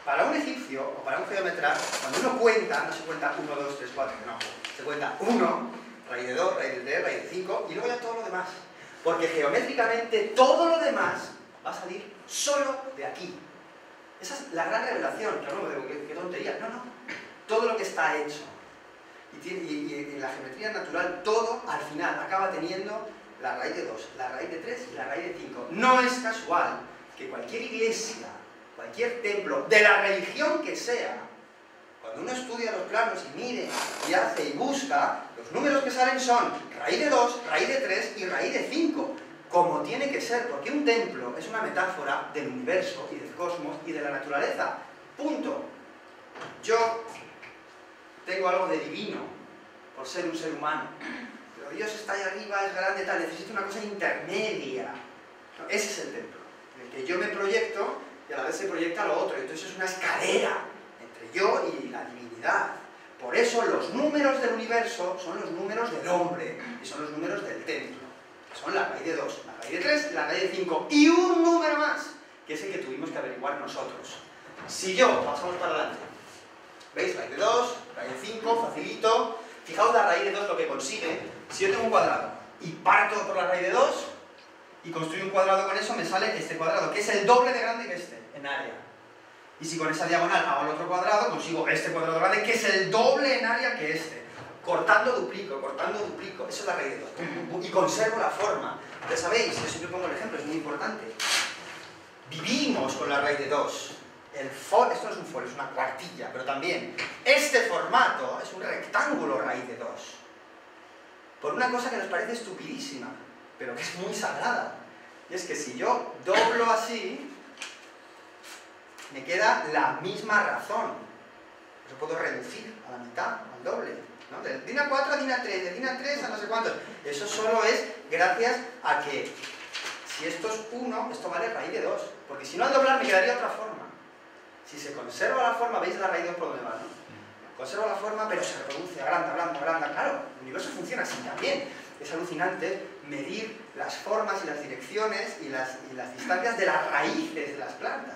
para un egipcio o para un geómetra, cuando uno cuenta, no se cuenta 1, 2, 3, 4, no. Se cuenta 1, raíz de 2, raíz de 3, raíz de 5, y luego ya todo lo demás. Porque geométricamente todo lo demás va a salir solo de aquí. Esa es la gran revelación, que no me digo, qué tontería. No, no. Todo lo que está hecho. Y en la geometría natural, todo al final acaba teniendo la raíz de 2, la raíz de 3 y la raíz de 5. No es casual que cualquier iglesia, cualquier templo, de la religión que sea, cuando uno estudia los planos y mire y hace y busca, los números que salen son raíz de 2, raíz de 3 y raíz de 5. Como tiene que ser, porque un templo es una metáfora del universo y del cosmos y de la naturaleza. Punto. Yo tengo algo de divino por ser un ser humano, pero Dios está ahí arriba, es grande, tal, necesito una cosa intermedia. No, ese es el templo, en el que yo me proyecto y a la vez se proyecta lo otro, entonces es una escalera entre yo y la divinidad. Por eso los números del universo son los números del hombre y son los números del templo. Son la raíz de 2, la raíz de 3, la raíz de 5 y un número más, que es el que tuvimos que averiguar nosotros. Si yo, pasamos para adelante, ¿veis? Raíz de 2, raíz de 5, facilito. Fijaos la raíz de 2 lo que consigue. Si yo tengo un cuadrado y parto por la raíz de 2 y construyo un cuadrado con eso, me sale este cuadrado, que es el doble de grande que este, en área. Y si con esa diagonal hago el otro cuadrado, consigo este cuadrado grande, que es el doble en área que este. cortando duplico, eso es la raíz de 2. Y conservo la forma. Ya sabéis, yo siempre pongo el ejemplo, es muy importante. Vivimos con la raíz de 2. Esto no es un foro, es una cuartilla, pero también este formato es un rectángulo raíz de 2. Por una cosa que nos parece estupidísima, pero que es muy sagrada. Y es que si yo doblo así, me queda la misma razón. Yo puedo reducir a la mitad, al doble, ¿no? De DIN A4 a DIN A3, de DIN A3 a no sé cuántos. Eso solo es gracias a que si esto es 1, esto vale raíz de 2. Porque si no, al doblar me quedaría otra forma. Si se conserva la forma, ¿veis la raíz de 2 por dónde va, no? Conserva la forma, pero se reproduce, agranda. Claro, el universo funciona así también. Es alucinante medir las formas y las direcciones y las distancias de las raíces de las plantas.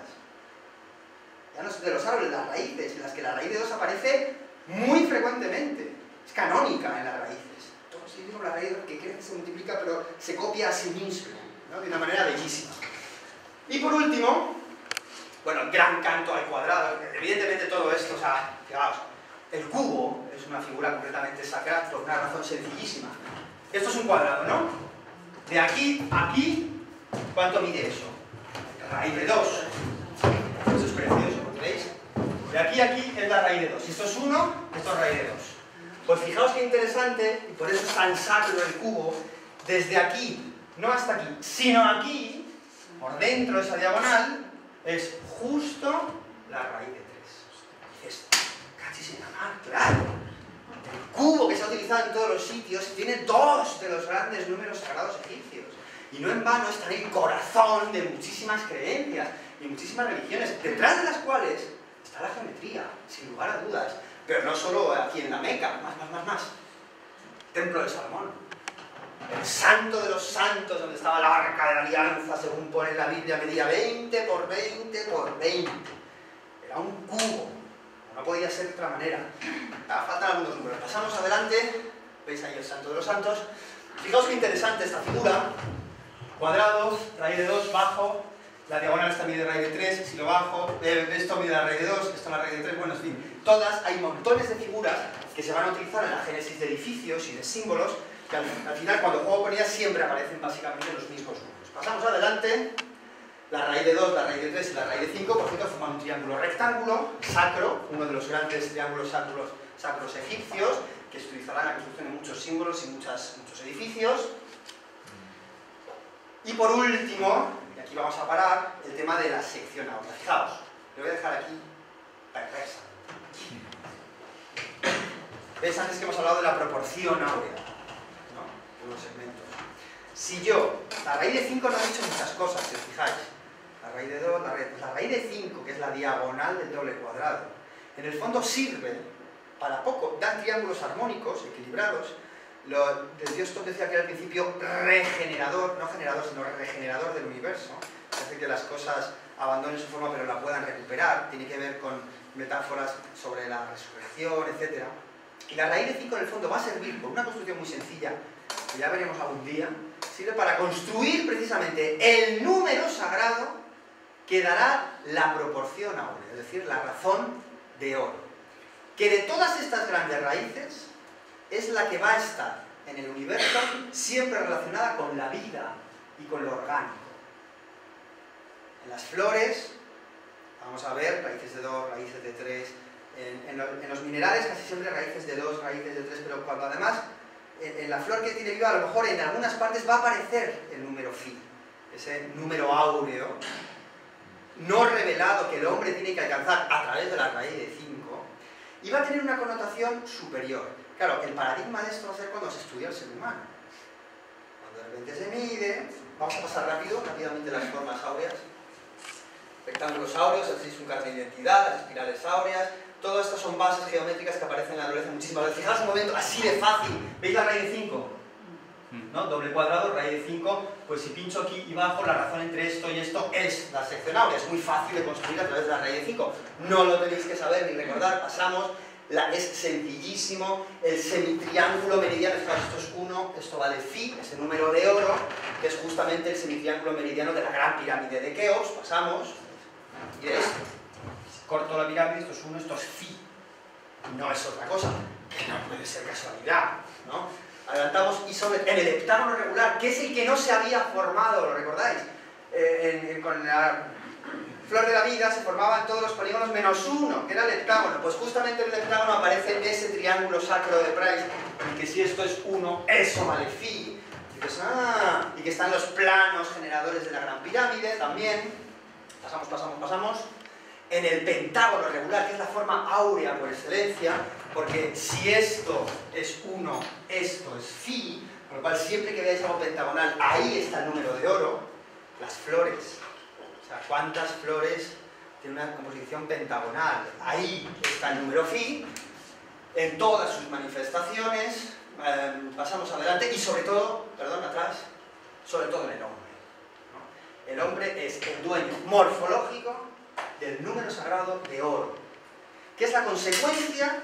Ya no es de los árboles, las raíces, en las que la raíz de 2 aparece muy frecuentemente. Es canónica en las raíces. Entonces, yo digo la raíz que crece, se multiplica, pero se copia a sí mismo, ¿no? De una manera bellísima. Y por último, bueno, el gran canto al cuadrado. Evidentemente todo esto, o sea, fijaos, el cubo es una figura completamente sacra por una razón sencillísima. Esto es un cuadrado, ¿no? De aquí a aquí, ¿cuánto mide eso? Raíz de 2. Eso es precioso, ¿veis? De aquí a aquí es la raíz de 2. Si esto es 1, esto es raíz de 2. Pues fijaos qué interesante, y por eso es tan sacro el cubo, desde aquí, no hasta aquí, sino aquí, por dentro de esa diagonal, es justo la raíz de 3. Dices, cachis en la mar, claro. El cubo que se ha utilizado en todos los sitios tiene 2 de los grandes números sagrados egipcios. Y no en vano está en el corazón de muchísimas creencias y muchísimas religiones, detrás de las cuales está la geometría, sin lugar a dudas. Pero no solo aquí en la Meca, más. Templo de Salomón. El santo de los santos, donde estaba la arca de la alianza, según pone la Biblia, medía 20 por 20 por 20. Era un cubo. No podía ser de otra manera. Faltan algunos números. Pasamos adelante. ¿Veis ahí el santo de los santos? Fijaos qué interesante esta figura. Cuadrado, raíz de 2, bajo. La diagonal esta mide raíz de 3, si lo bajo. Esto mide la raíz de 2, esto la raíz de 3. Bueno, en fin. Todas, hay montones de figuras que se van a utilizar en la génesis de edificios y de símbolos, que al final, cuando juego con ellas, siempre aparecen básicamente los mismos números. Pasamos adelante. La raíz de 2, la raíz de 3 y la raíz de 5, por cierto, forman un triángulo rectángulo, sacro, uno de los grandes triángulos sacros egipcios, que se utilizará en la construcción de muchos símbolos y muchos edificios. Y por último, y aquí vamos a parar, el tema de la sección áurea. Fijaos, lo voy a dejar aquí perversa. ¿Veis antes que hemos hablado de la proporción áurea? ¿No? De unos segmentos. Si yo, la raíz de 5 no ha dicho muchas cosas, si os fijáis. La raíz de 2, la raíz de 5, que es la diagonal del doble cuadrado, en el fondo sirve para poco, dan triángulos armónicos, equilibrados. El dios Tot decía que era al principio regenerador, no generador, sino regenerador del universo. Hace que las cosas abandonen su forma pero la puedan recuperar. Tiene que ver con metáforas sobre la resurrección, etc. Y la raíz de 5 en el fondo va a servir por una construcción muy sencilla, que ya veremos algún día, sirve para construir precisamente el número sagrado que dará la proporción áurea, es decir, la razón de oro. Que de todas estas grandes raíces es la que va a estar en el universo siempre relacionada con la vida y con lo orgánico. En las flores, vamos a ver raíces de 2, raíces de 3, en los minerales casi siempre raíces de 2, raíces de 3, pero cuando además en la flor que tiene viva a lo mejor en algunas partes va a aparecer el número phi, ese número áureo no revelado que el hombre tiene que alcanzar a través de la raíz de 5, y va a tener una connotación superior. Claro, el paradigma de esto va a ser cuando se estudia el ser humano. Cuando de repente se mide, vamos a pasar rápidamente las formas áureas. Rectángulos áureos, el un carne de identidad, las espirales áureas, todas estas son bases geométricas que aparecen en la naturaleza muchísimas veces. Fijaos un momento, así de fácil. ¿Veis la raíz de 5? ¿No? Doble cuadrado, raíz de 5, pues si pincho aquí y bajo, la razón entre esto y esto es la sección áurea. Es muy fácil de construir a través de la raíz de 5. No lo tenéis que saber ni recordar, pasamos. Es sencillísimo, el semitriángulo meridiano, esto es 1, esto vale phi, ese número de oro, que es justamente el semitriángulo meridiano de la gran pirámide de Keops, pasamos, y esto, si corto la pirámide, esto es 1, esto es phi, no es otra cosa, que no puede ser casualidad, ¿no? Adelantamos y en el heptágono regular, que es el que no se había formado, ¿lo recordáis? Con la flor de la vida se formaban todos los polígonos menos uno, que era el heptágono. Pues justamente en el heptágono aparece ese triángulo sacro de Price, en que si esto es 1, eso vale phi. Y dices, y que están los planos generadores de la Gran Pirámide también. Pasamos. En el pentágono regular, que es la forma áurea por excelencia, porque si esto es 1, esto es phi, con lo cual siempre que veáis algo pentagonal, ahí está el número de oro. Las flores. O sea, ¿cuántas flores tiene una composición pentagonal? Ahí está el número phi, en todas sus manifestaciones. Pasamos adelante y sobre todo, sobre todo en el hombre, ¿no? El hombre es el dueño morfológico del número sagrado de oro, que es la consecuencia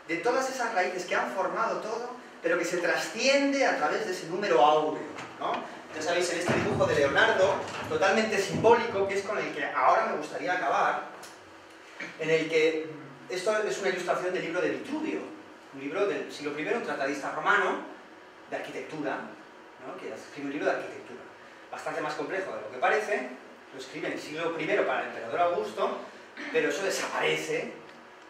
de todas esas raíces que han formado todo, pero que se trasciende a través de ese número áureo, ¿no? Ya sabéis, en este dibujo de Leonardo, totalmente simbólico, que es con el que ahora me gustaría acabar, en el que esto es una ilustración del libro de Vitruvio, un libro del siglo I, un tratadista romano de arquitectura, ¿no? Que escribe un libro de arquitectura, bastante más complejo de lo que parece, lo escribe en el siglo I para el emperador Augusto, pero eso desaparece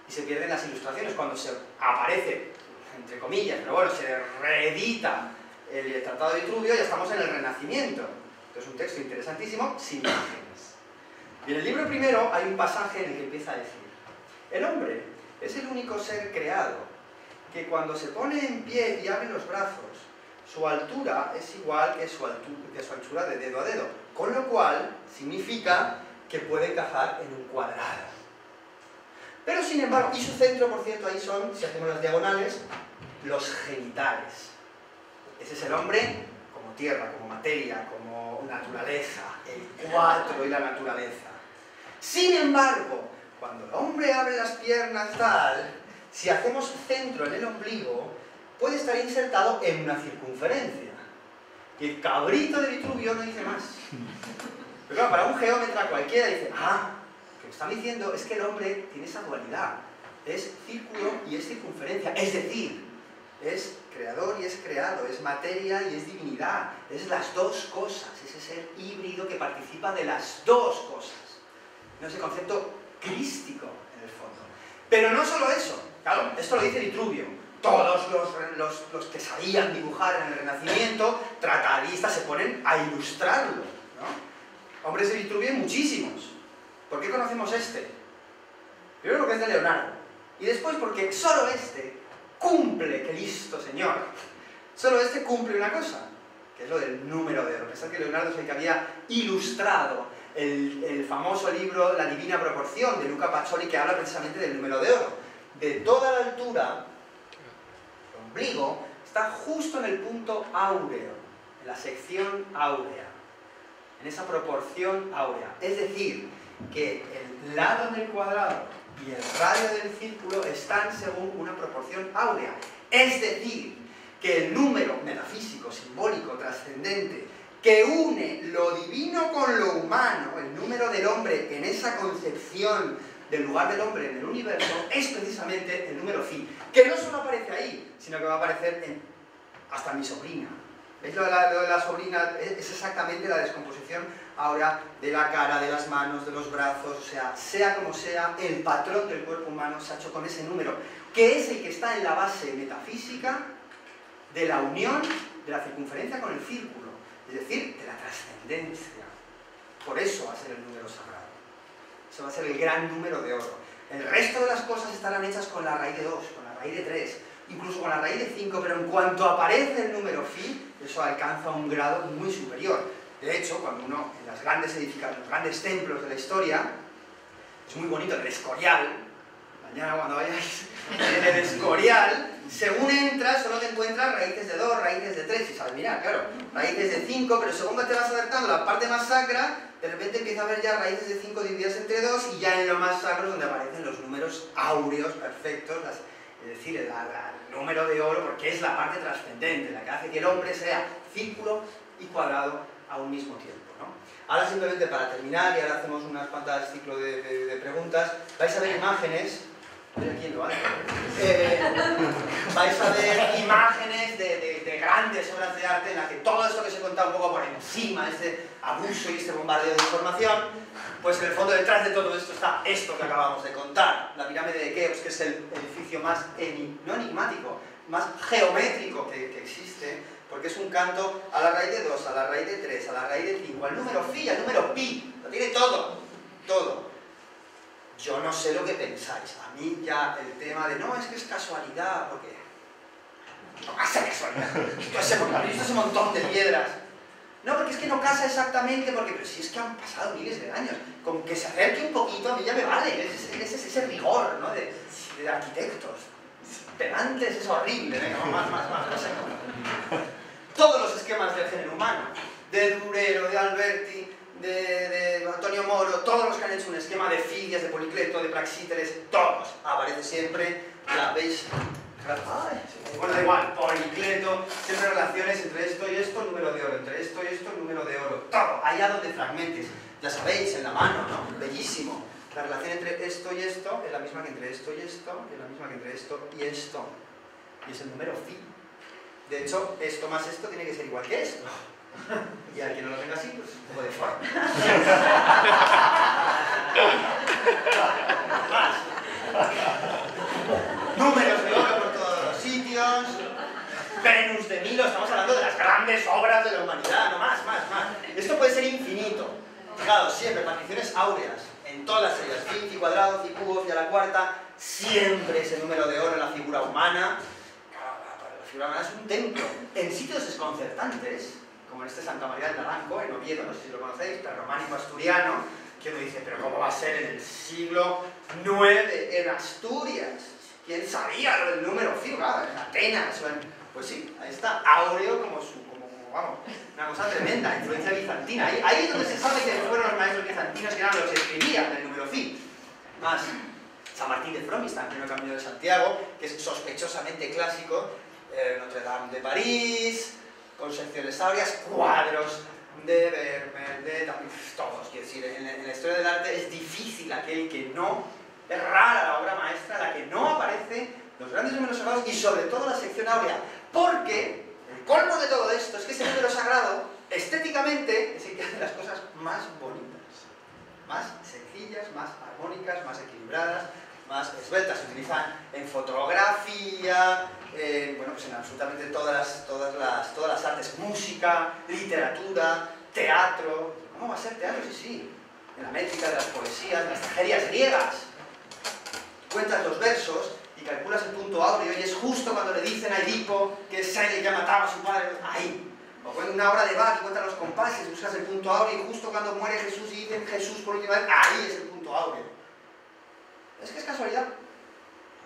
y se pierden las ilustraciones. Cuando se aparece, entre comillas, pero bueno, se reedita el Tratado de Vitruvio, ya estamos en el Renacimiento. Es un texto interesantísimo, sin imágenes. Y en el libro primero hay un pasaje en el que empieza a decir: el hombre es el único ser creado que cuando se pone en pie y abre los brazos, su altura es igual que su anchura de dedo a dedo, con lo cual significa que puede encajar en un cuadrado. Pero sin embargo, y su centro, por cierto, ahí son, si hacemos las diagonales, los genitales. Ese es el hombre como tierra, como materia, como naturaleza, el 4 y la naturaleza. Sin embargo, cuando el hombre abre las piernas tal, si hacemos centro en el ombligo, puede estar insertado en una circunferencia. Y el cabrito de Vitruvio no dice más. Pero claro, para un geómetra cualquiera dice, lo que me están diciendo es que el hombre tiene esa dualidad. Es círculo y es circunferencia. Es decir, es creador y es creado, es materia y es divinidad. Es las dos cosas, ese ser híbrido que participa de las dos cosas. No, ese concepto crístico en el fondo. Pero no solo eso, claro, esto lo dice Vitruvio. Todos los que sabían dibujar en el Renacimiento, tratadistas, se ponen a ilustrarlo, ¿no? Hombres de Vitruvio hay muchísimos. ¿Por qué conocemos este? Primero porque es de Leonardo. Y después porque solo este cumple, qué listo señor, solo este cumple una cosa, que es lo del número de oro. Pensad que Leonardo es el que había ilustrado el famoso libro La Divina Proporción de Luca Pacioli, que habla precisamente del número de oro. De toda la altura, el ombligo está justo en el punto áureo, en la sección áurea, en esa proporción áurea. Es decir, que el lado del cuadrado y el radio del círculo están según una proporción áurea. Es decir, que el número metafísico, simbólico, trascendente, que une lo divino con lo humano, el número del hombre en esa concepción del lugar del hombre en el universo, es precisamente el número phi, que no solo aparece ahí, sino que va a aparecer hasta en mi sobrina. ¿Veis lo de la sobrina? Es exactamente la descomposición ahora de la cara, de las manos, de los brazos, o sea como sea, el patrón del cuerpo humano se ha hecho con ese número, que es el que está en la base metafísica de la unión de la circunferencia con el círculo, es decir, de la trascendencia. Por eso va a ser el número sagrado. Eso va a ser el gran número de oro. El resto de las cosas estarán hechas con la raíz de 2, con la raíz de 3, incluso con la raíz de 5, pero en cuanto aparece el número phi, eso alcanza un grado muy superior. De hecho, cuando uno, en las grandes edificaciones, los grandes templos de la historia, es muy bonito el Escorial. Mañana cuando vayáis en el Escorial, según entras solo te encuentras raíces de 2, raíces de 3, y sabes, mira, claro, raíces de 5, pero según te vas acercando a la parte más sacra, de repente empieza a haber ya raíces de 5 divididas entre 2, y ya en lo más sacro es donde aparecen los números áureos perfectos, es decir, el número de oro, porque es la parte trascendente, la que hace que el hombre sea círculo y cuadrado a un mismo tiempo, ¿no? Ahora simplemente para terminar, y ahora hacemos unas cuantas ciclos de preguntas, vais a ver imágenes Aquí en lo alto. Vais a ver imágenes de grandes obras de arte en las que todo esto que os he contado un poco por encima, este abuso y este bombardeo de información, pues en el fondo detrás de todo esto está esto que acabamos de contar. La pirámide de Keops, que es el edificio más, no enigmático, más geométrico que existe, porque es un canto a la raíz de 2, a la raíz de 3, a la raíz de 5, al número phi, al número pi, lo tiene todo, todo. Yo no sé lo que pensáis. A mí ya el tema de no, es que es casualidad, porque no va a ser casualidad. ¿Has visto ese montón de piedras? No, porque es que no casa exactamente, porque pero si es que han pasado miles de años. Con que se acerque un poquito a mí ya me vale. Es ese rigor, ¿no? de arquitectos. Pedantes es horrible. Venga, más. No sé. Todos los esquemas del género humano. De Durero, de Alberti, de Antonio Moro, todos los que han hecho un esquema de Fidias, de Policleto, de Praxíteles, todos. Aparece siempre, la veis. Bueno, da igual, Policleto, siempre relaciones entre esto y esto, número de oro, entre esto y esto, número de oro, todo, allá donde fragmentes, ya sabéis, en la mano, ¿no? Bellísimo. La relación entre esto y esto es la misma que entre esto y esto, es la misma que entre esto y esto. Y es el número phi. De hecho, esto más esto tiene que ser igual que esto. Y al que no lo tenga así, pues un poco de forma. Números de oro por todos los sitios. Venus de Milo, estamos hablando de las grandes obras de la humanidad, no más. Esto puede ser infinito. Fijaos, siempre particiones áureas, en todas las series, phi cuadrado, phi cubo, phi a la cuarta, siempre ese número de oro en la figura humana. La figura humana es un templo. En sitios desconcertantes, como en este Santa María del Naranco, en Oviedo, no sé si lo conocéis, prerrománico asturiano, que uno dice, pero ¿cómo va a ser en el siglo IX en Asturias? ¿Quién sabía lo del número phi? Claro, en Atenas, pues sí, ahí está, áureo como vamos, una cosa tremenda, influencia bizantina. Ahí es donde se sabe que fueron los maestros bizantinos que eran los que escribían el número phi. Más, San Martín de Fromistan, primer camino de Santiago, que es sospechosamente clásico, Notre Dame de París, concepciones áureas, cuadros de Vermeer, de todos. Quiero decir, en la historia del arte es difícil aquel que no, es rara la obra maestra, la que no aparece los grandes números sagrados y sobre todo la sección áurea, porque el colmo de todo esto es que ese número sagrado, estéticamente, es el que hace las cosas más bonitas, más sencillas, más armónicas, más equilibradas, más esbeltas. Se utilizan en fotografía, bueno, pues en absolutamente todas las artes, música, literatura, teatro. ¿Cómo va a ser teatro? Sí, en la métrica de las poesías, en las tragedias griegas. Cuentas los versos y calculas el punto áureo y es justo cuando le dicen a Edipo que es él el que mataba a su padre, ahí. O en una obra de Bach y cuentan los compases, buscas el punto áureo y justo cuando muere Jesús y dicen Jesús por última vez, ahí es el punto áureo. ¿Es que es casualidad?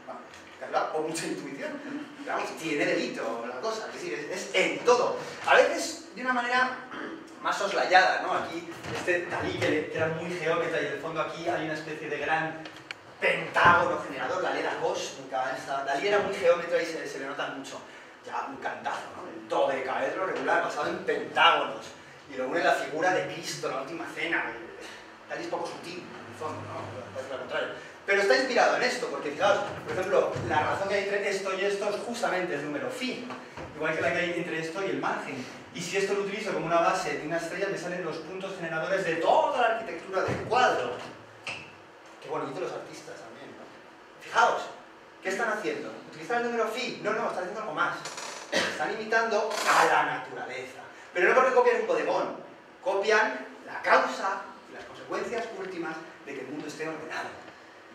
Bueno, casualidad o mucha intuición. Pero vamos, tiene delito la cosa, es decir, es en todo. A veces de una manera más soslayada, ¿no? Aquí este Dalí que era muy geómetra y en el fondo aquí hay una especie de gran pentágono generador, la lera cósmica, Dalí era muy geómetra y se le nota mucho. Ya un cantazo, ¿no? El dodecaedro regular basado en pentágonos y lo une la figura de Cristo, la última cena. Dalí es poco sutil, en el fondo, ¿no? Parece lo contrario. Pero está inspirado en esto, porque fijaos, por ejemplo, la razón que hay entre esto y esto es justamente el número phi, igual que la que hay entre esto y el margen. Y si esto lo utilizo como una base de una estrella, me salen los puntos generadores de toda la arquitectura del cuadro. Qué bonito los artistas también, ¿no? Fijaos, ¿qué están haciendo? ¿Utilizar el número phi? No, están haciendo algo más. Están imitando a la naturaleza. Pero no porque copian un bodegón, copian la causa y las consecuencias últimas de que el mundo esté ordenado.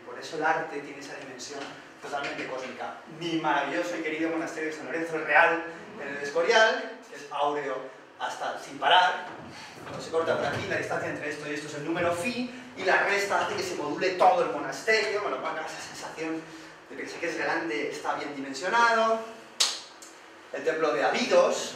Y por eso el arte tiene esa dimensión totalmente cósmica. Mi maravilloso y querido monasterio de San Lorenzo el Real, en el Escorial, que es áureo hasta sin parar. Cuando se corta por aquí, la distancia entre esto y esto es el número phi, y la resta hace que se module todo el monasterio, con lo cual da esa sensación de que sé que es grande, está bien dimensionado. El templo de Abidos,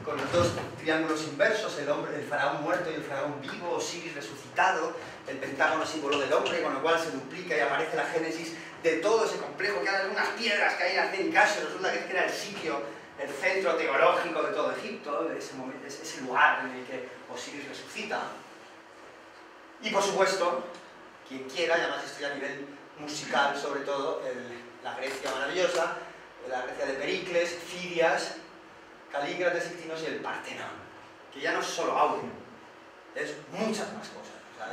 con los dos triángulos inversos, el faraón muerto y el faraón vivo, Osiris resucitado, el pentágono símbolo del hombre, con lo cual se duplica y aparece la génesis de todo ese complejo, que hay algunas piedras que hay en Cenicasio, resulta que era el sitio, el centro teológico de todo Egipto, de ese lugar en el que Osiris resucita. Y por supuesto, quien quiera, y además esto ya a nivel musical sobre todo, la Grecia maravillosa, la Grecia de Pericles, Fidias, Calícrates, Cictinos y el Partenón, que ya no es solo audio, es muchas más cosas. O sea,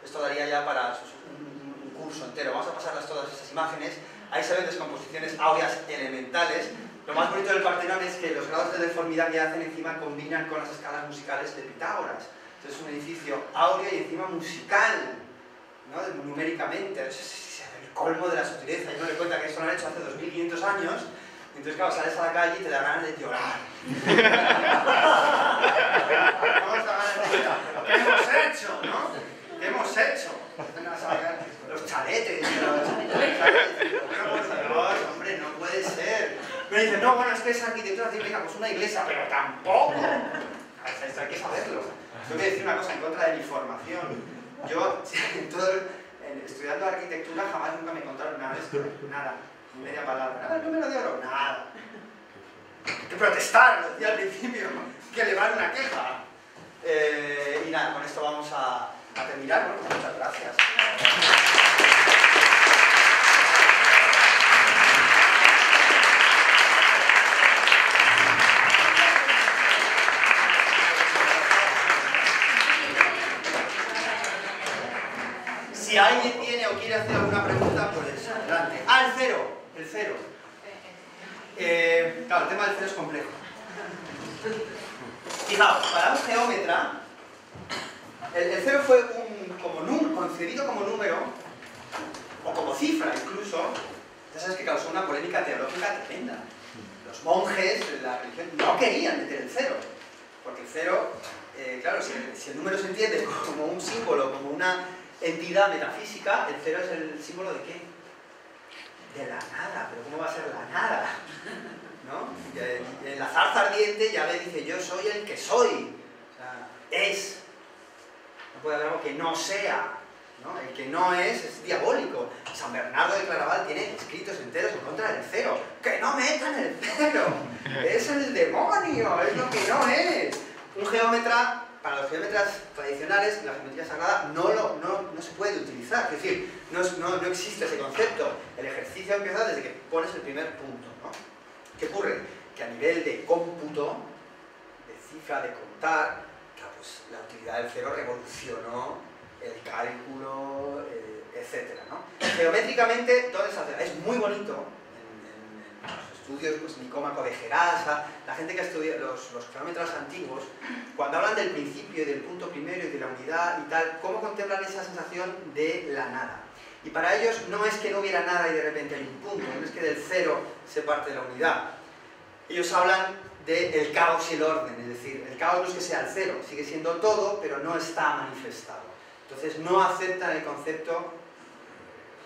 esto daría ya para un curso entero. Vamos a pasarlas todas estas imágenes. Ahí se ven descomposiciones áureas elementales. Lo más bonito del Partenón es que los grados de deformidad que hacen encima combinan con las escalas musicales de Pitágoras. Entonces es un edificio áureo y encima musical, ¿no? Numéricamente. Es el colmo de la sutileza. Y uno le cuenta que esto lo han hecho hace 2500 años. Entonces, claro, sales a la calle y te da ganas de llorar. Vamos a ver, ¿qué hemos hecho, no? ¿Qué hemos hecho? Los chaletes, Dios, hombre, no puede ser. Me dicen, no, bueno, es que esa arquitectura tiene, venga, pues una iglesia, pero tampoco. Esto hay que saberlo. Tengo que decir una cosa en contra de mi formación. Yo, estudiando arquitectura, jamás nunca me contaron nada de esto, nada. Media palabra. Nada, el número de oro, nada. Hay que protestar, lo decía al principio, hay que elevar una queja. Y nada, con esto vamos a terminar. Bueno, pues muchas gracias. Si alguien tiene o quiere hacer alguna pregunta, pues adelante. Ah, el cero. El cero. Claro, el tema del cero es complejo. Fijaos, para un geómetra, el cero fue concebido como número, o como cifra incluso. Ya sabes que causó una polémica teológica tremenda. Los monjes de la religión no querían meter el cero, porque el cero, claro, si el número se entiende como un símbolo, como una entidad metafísica, el cero es el símbolo de ¿qué? De la nada. ¿Pero cómo va a ser la nada? ¿No? En la zarza ardiente Yahvé dice, yo soy el que soy. O sea, es. No puede haber algo que no sea, ¿no? El que no es diabólico. San Bernardo de Claraval tiene escritos enteros en contra del cero. ¡Que no metan el cero! ¡Es el demonio! ¡Es lo que no es! Un geómetra, para los geómetras tradicionales, la geometría sagrada no se puede utilizar. Es decir, no existe ese concepto. El ejercicio empieza desde que pones el primer punto, ¿no? ¿Qué ocurre? Que a nivel de cómputo, de cifra, de contar, claro, pues la utilidad del cero revolucionó el cálculo, etc., ¿no? Geométricamente, ¿dónde se hace? Es muy bonito. En los estudios, pues Nicómaco de Gerasa, la gente que estudia los geómetras antiguos, cuando hablan del principio y del punto primero y de la unidad y tal, ¿cómo contemplan esa sensación de la nada? Y para ellos no es que no hubiera nada y de repente hay un punto, no es que del cero se parte de la unidad. Ellos hablan del caos y el orden, es decir, el caos no es que sea el cero, sigue siendo todo, pero no está manifestado. Entonces no aceptan el concepto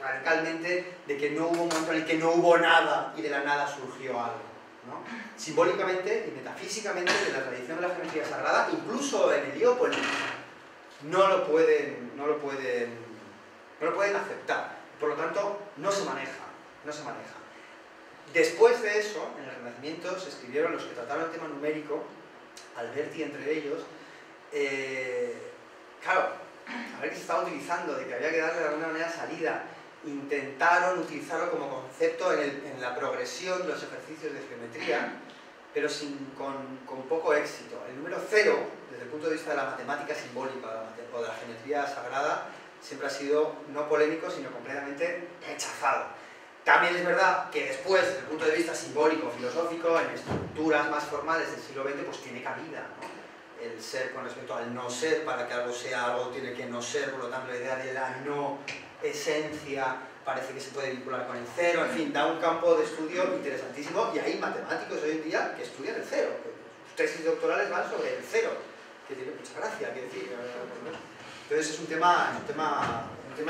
radicalmente de que no hubo un momento en el que no hubo nada y de la nada surgió algo, ¿no? Simbólicamente y metafísicamente de la tradición de la geometría sagrada, incluso en Heliópolis, no lo pueden aceptar. Por lo tanto, no se maneja. Después de eso, en el Renacimiento, se escribieron los que trataron el tema numérico, Alberti entre ellos, claro, a ver qué se estaba utilizando, de que había que darle de alguna manera salida, intentaron utilizarlo como concepto en la progresión de los ejercicios de geometría, pero con poco éxito. El número cero, desde el punto de vista de la matemática simbólica o de la geometría sagrada, siempre ha sido no polémico, sino completamente rechazado. También es verdad que después, desde el punto de vista simbólico, filosófico, en estructuras más formales del siglo XX, pues tiene cabida, ¿no? El ser con respecto al no ser, para que algo sea algo tiene que no ser, por lo tanto la idea de la no esencia parece que se puede vincular con el cero, en fin, da un campo de estudio interesantísimo y hay matemáticos hoy en día que estudian el cero, sus tesis doctorales van sobre el cero, que tiene mucha gracia, quiero decir. Entonces es un tema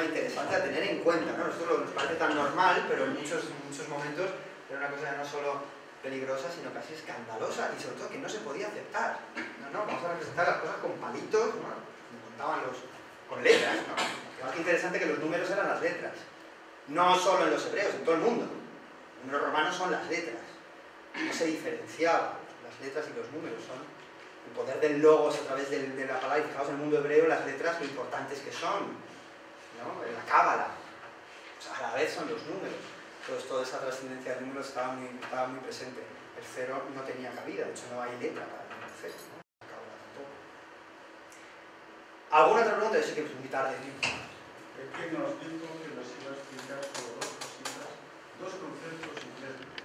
interesante a tener en cuenta, ¿no? Nosotros nos parece tan normal, pero en muchos momentos era una cosa no solo peligrosa, sino casi escandalosa, y sobre todo que no se podía aceptar. No, vamos a representar las cosas con palitos, ¿no? Me contaban con letras, ¿no? Lo más interesante que los números eran las letras. No solo en los hebreos, en todo el mundo. En los romanos son las letras. No se diferenciaba las letras y los números, son el poder del logos a través de la palabra. Y fijaos, en el mundo hebreo las letras lo importantes que son, ¿no? En la cábala. Pues a la vez son los números. Entonces toda esa trascendencia de números estaba muy presente. El 0 no tenía cabida, de hecho no hay letra para el número 0, ¿no? ¿Alguna otra pregunta? Yo sé que es muy tarde, tío. Es que nos dijo que nos iba a explicar solo dos cositas, dos conceptos y tres números.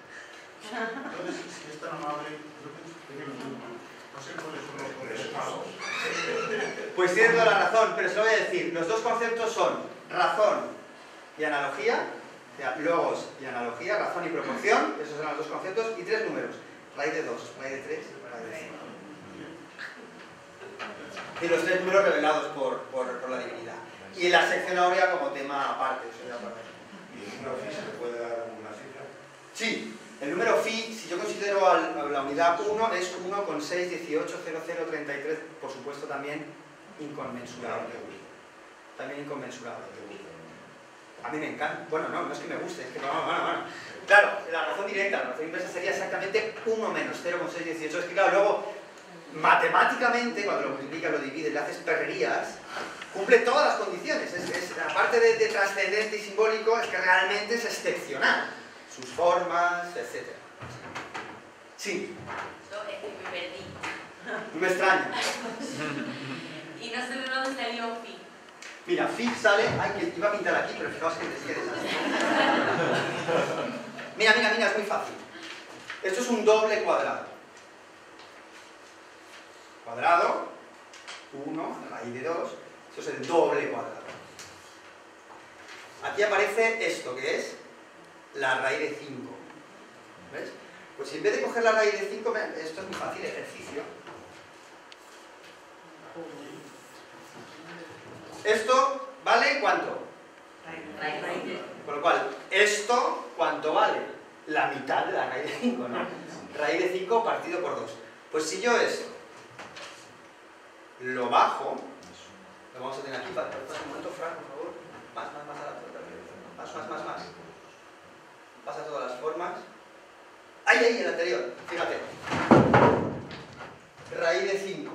Entonces, si es tan amable, yo tengo un número. No sé cuáles son los conceptos. Pues tiene toda la razón, pero se lo voy a decir. Los dos conceptos son razón y analogía, o sea, logos y analogía, razón y proporción, esos son los dos conceptos, y tres números. Raíz de 2, raíz de 3, raíz de 5. Y los tres números revelados por la divinidad. Y la sección áurea como tema aparte. Eso ya aparte. ¿Y el número phi se le puede dar una cifra? Sí, el número phi, si yo considero a la unidad 1, es 1 con 6, 18, 00, 33, por supuesto también inconmensurable. También inconmensurable. A mí me encanta. Bueno, no es que me guste, es que bueno. Claro, la razón directa, la razón inversa sería exactamente 1 menos 0,618. Es que claro, luego, matemáticamente, cuando lo multiplicas, lo divides, le haces perrerías, cumple todas las condiciones. Aparte de trascendente y simbólico, es que realmente es excepcional. Sus formas, etc. Sí. Yo es que me perdí. No me extraña. Y no sé de dónde salió phi. Mira, phi sale... Ay, que iba a pintar aquí, pero fijaos que desastre. Mira, es muy fácil. Esto es un doble cuadrado. Cuadrado, 1, raíz de 2, esto es el doble cuadrado. Aquí aparece esto, que es la raíz de 5. ¿Ves? Pues si en vez de coger la raíz de 5, esto es muy fácil, ejercicio. Esto vale ¿cuánto? Con lo cual, ¿esto cuánto vale? La mitad de la raíz de 5, ¿no? Raíz de 5 partido por 2. Pues si yo esto lo bajo, lo vamos a tener aquí, para un momento, Fran, por favor. Más a la más. Pasa todas las formas. Ahí, el anterior, fíjate. Raíz de 5.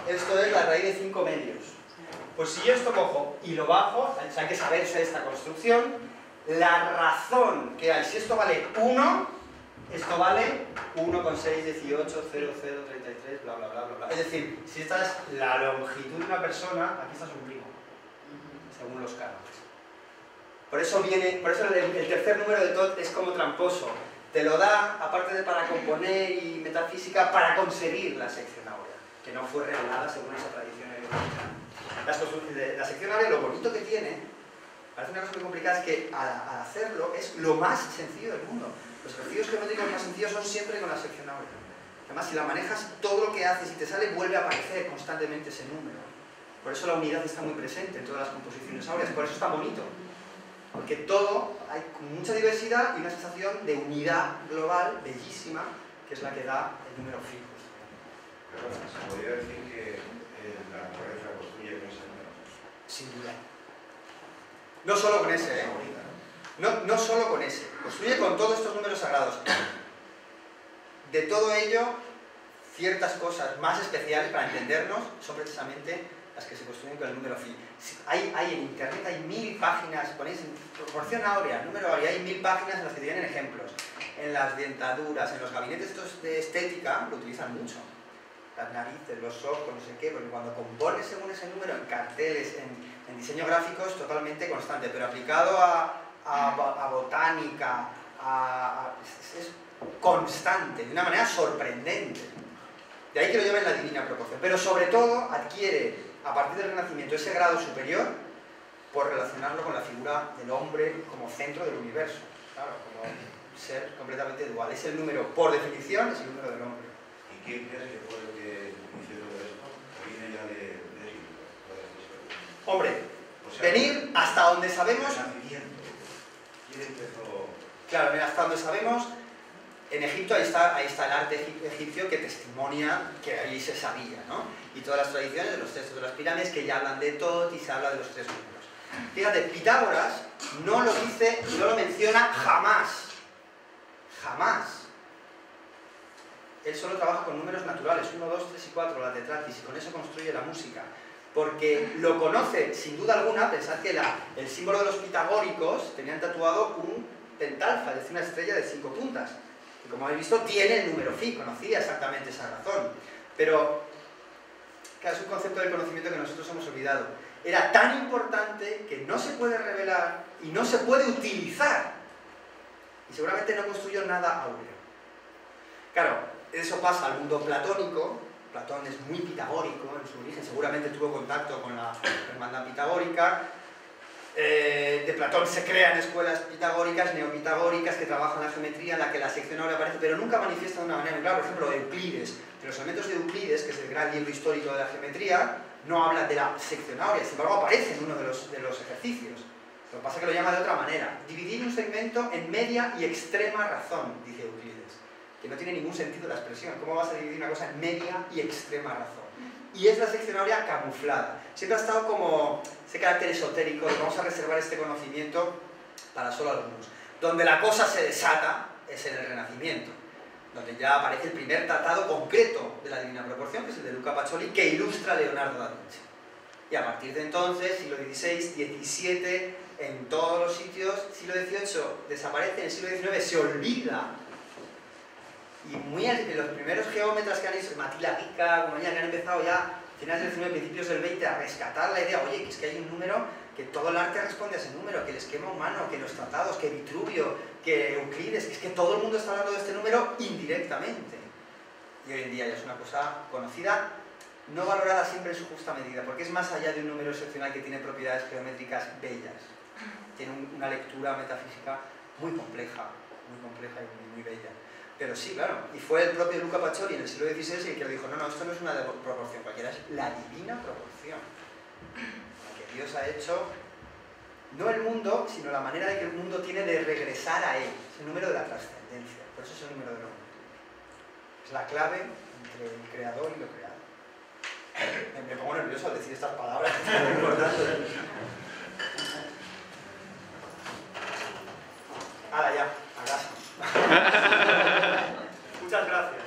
Esto es la raíz de 5 medios. Pues si yo esto cojo y lo bajo, hay que saberse esta construcción, la razón que hay, si esto vale 1, esto vale 1 con 6, 18, 0, 0, 33, bla, bla, bla, bla, bla. Es decir, si esta es la longitud de una persona, aquí está su primo, según los cánones. Por eso el tercer número de Todd es como tramposo. Te lo da, aparte de para componer y metafísica, para conseguir la sección áurea, que no fue revelada según esa tradición evolutiva. La sección áurea, lo bonito que tiene, parece una cosa muy complicada, es que al hacerlo es lo más sencillo del mundo. Los ejercicios geométricos más sencillos son siempre con la sección áurea. Además, si la manejas, todo lo que haces y te sale vuelve a aparecer constantemente ese número. Por eso la unidad está muy presente en todas las composiciones áureas, por eso es tan bonito. Porque todo, hay mucha diversidad y una sensación de unidad global bellísima, que es la que da el número phi. Pero bueno, se podría decir que la naturaleza construye con ese número. Sin duda. No solo con ese, ¿eh? No solo con ese. Construye con todos estos números sagrados. De todo ello, ciertas cosas más especiales para entendernos son precisamente las que se construyen con el número phi. Hay en internet, hay 1000 páginas, ponéis en proporción áurea, número áurea, hay 1000 páginas en las que tienen ejemplos. En las dentaduras, en los gabinetes estos de estética, lo utilizan mucho. Las narices, los ojos, no sé qué, porque cuando compones según ese número en carteles, en diseño gráfico es totalmente constante, pero aplicado a botánica, es constante, de una manera sorprendente. De ahí que lo lleven la divina proporción. Pero sobre todo adquiere, a partir del Renacimiento, ese grado superior por relacionarlo con la figura del hombre como centro del universo. Claro, como ser completamente dual. Es el número, por definición, es el número del hombre. ¿Y qué crees que fue lo que inició todo esto? ¿O viene ya de Hombre, o sea, venir hasta donde sabemos... nacimiento. ¿Quién empezó? Claro, mira, hasta donde sabemos, en Egipto ahí está el arte egipcio que testimonia que ahí se sabía, ¿no? Y todas las tradiciones de los textos de las pirámides que ya hablan de Tot y se habla de los tres números. Fíjate, Pitágoras no lo dice, no lo menciona jamás. Jamás. Él solo trabaja con números naturales, 1, 2, 3 y 4, la tetratis, y con eso construye la música. porque lo conoce sin duda alguna. Pensad que el símbolo de los pitagóricos tenían tatuado un pentalfa, es decir, una estrella de 5 puntas, que como habéis visto tiene el número phi, conocía exactamente esa razón. Pero, claro, es un concepto del conocimiento que nosotros hemos olvidado. Era tan importante que no se puede revelar y no se puede utilizar. Y seguramente no construyó nada áureo. Claro, eso pasa al mundo platónico. Platón es muy pitagórico en su origen, seguramente tuvo contacto con la hermandad pitagórica. De Platón se crean escuelas pitagóricas, neopitagóricas, que trabajan la geometría, en la que la sección áurea aparece, pero nunca manifiesta de una manera muy clara. Por ejemplo, Euclides. De los elementos de Euclides, que es el gran libro histórico de la geometría, no habla de la sección áurea, sin embargo aparece en uno de los ejercicios. Lo que pasa es que lo llama de otra manera. Dividir un segmento en media y extrema razón, dice Euclides. Que no tiene ningún sentido la expresión. ¿Cómo vas a dividir una cosa en media y extrema razón? Y es la sección áurea camuflada. Siempre ha estado como ese carácter esotérico de vamos a reservar este conocimiento para solo algunos. Donde la cosa se desata es en el Renacimiento, donde ya aparece el primer tratado concreto de la Divina Proporción, que es el de Luca Pacioli, que ilustra a Leonardo da Vinci. Y a partir de entonces, siglo XVI, XVII, en todos los sitios, siglo XVIII desaparece, en el siglo XIX se olvida. Y los primeros geómetras que han hecho, Matila Pica, compañía, que han empezado ya, finales del XIX, principios del XX, a rescatar la idea, oye, que es que hay un número, que todo el arte responde a ese número, que el esquema humano, que los tratados, que Vitruvio, que Euclides, que es que todo el mundo está hablando de este número indirectamente. Y hoy en día ya es una cosa conocida, no valorada siempre en su justa medida, porque es más allá de un número excepcional que tiene propiedades geométricas bellas. Tiene una lectura metafísica muy compleja y muy bella. Pero sí, claro, y fue el propio Luca Pacioli en el siglo XVI el que lo dijo, no, esto no es una proporción cualquiera, es la divina proporción. Lo que Dios ha hecho, no el mundo, sino la manera de que el mundo tiene de regresar a él. Es el número de la trascendencia, por eso es el número del hombre. Es la clave entre el creador y lo creado. Me pongo nervioso al decir estas palabras, es muy importante. Ahora ya, a casa. Muchas gracias.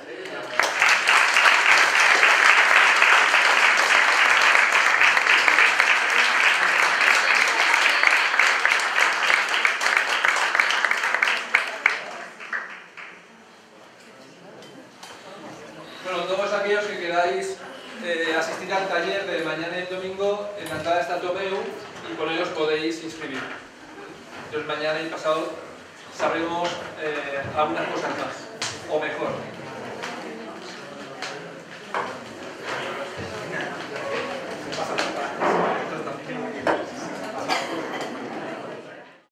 Bueno, todos aquellos que queráis asistir al taller de mañana y el domingo, en la entrada está tu mail y con ellos podéis inscribir. Entonces mañana y pasado sabremos algunas cosas más, o mejor.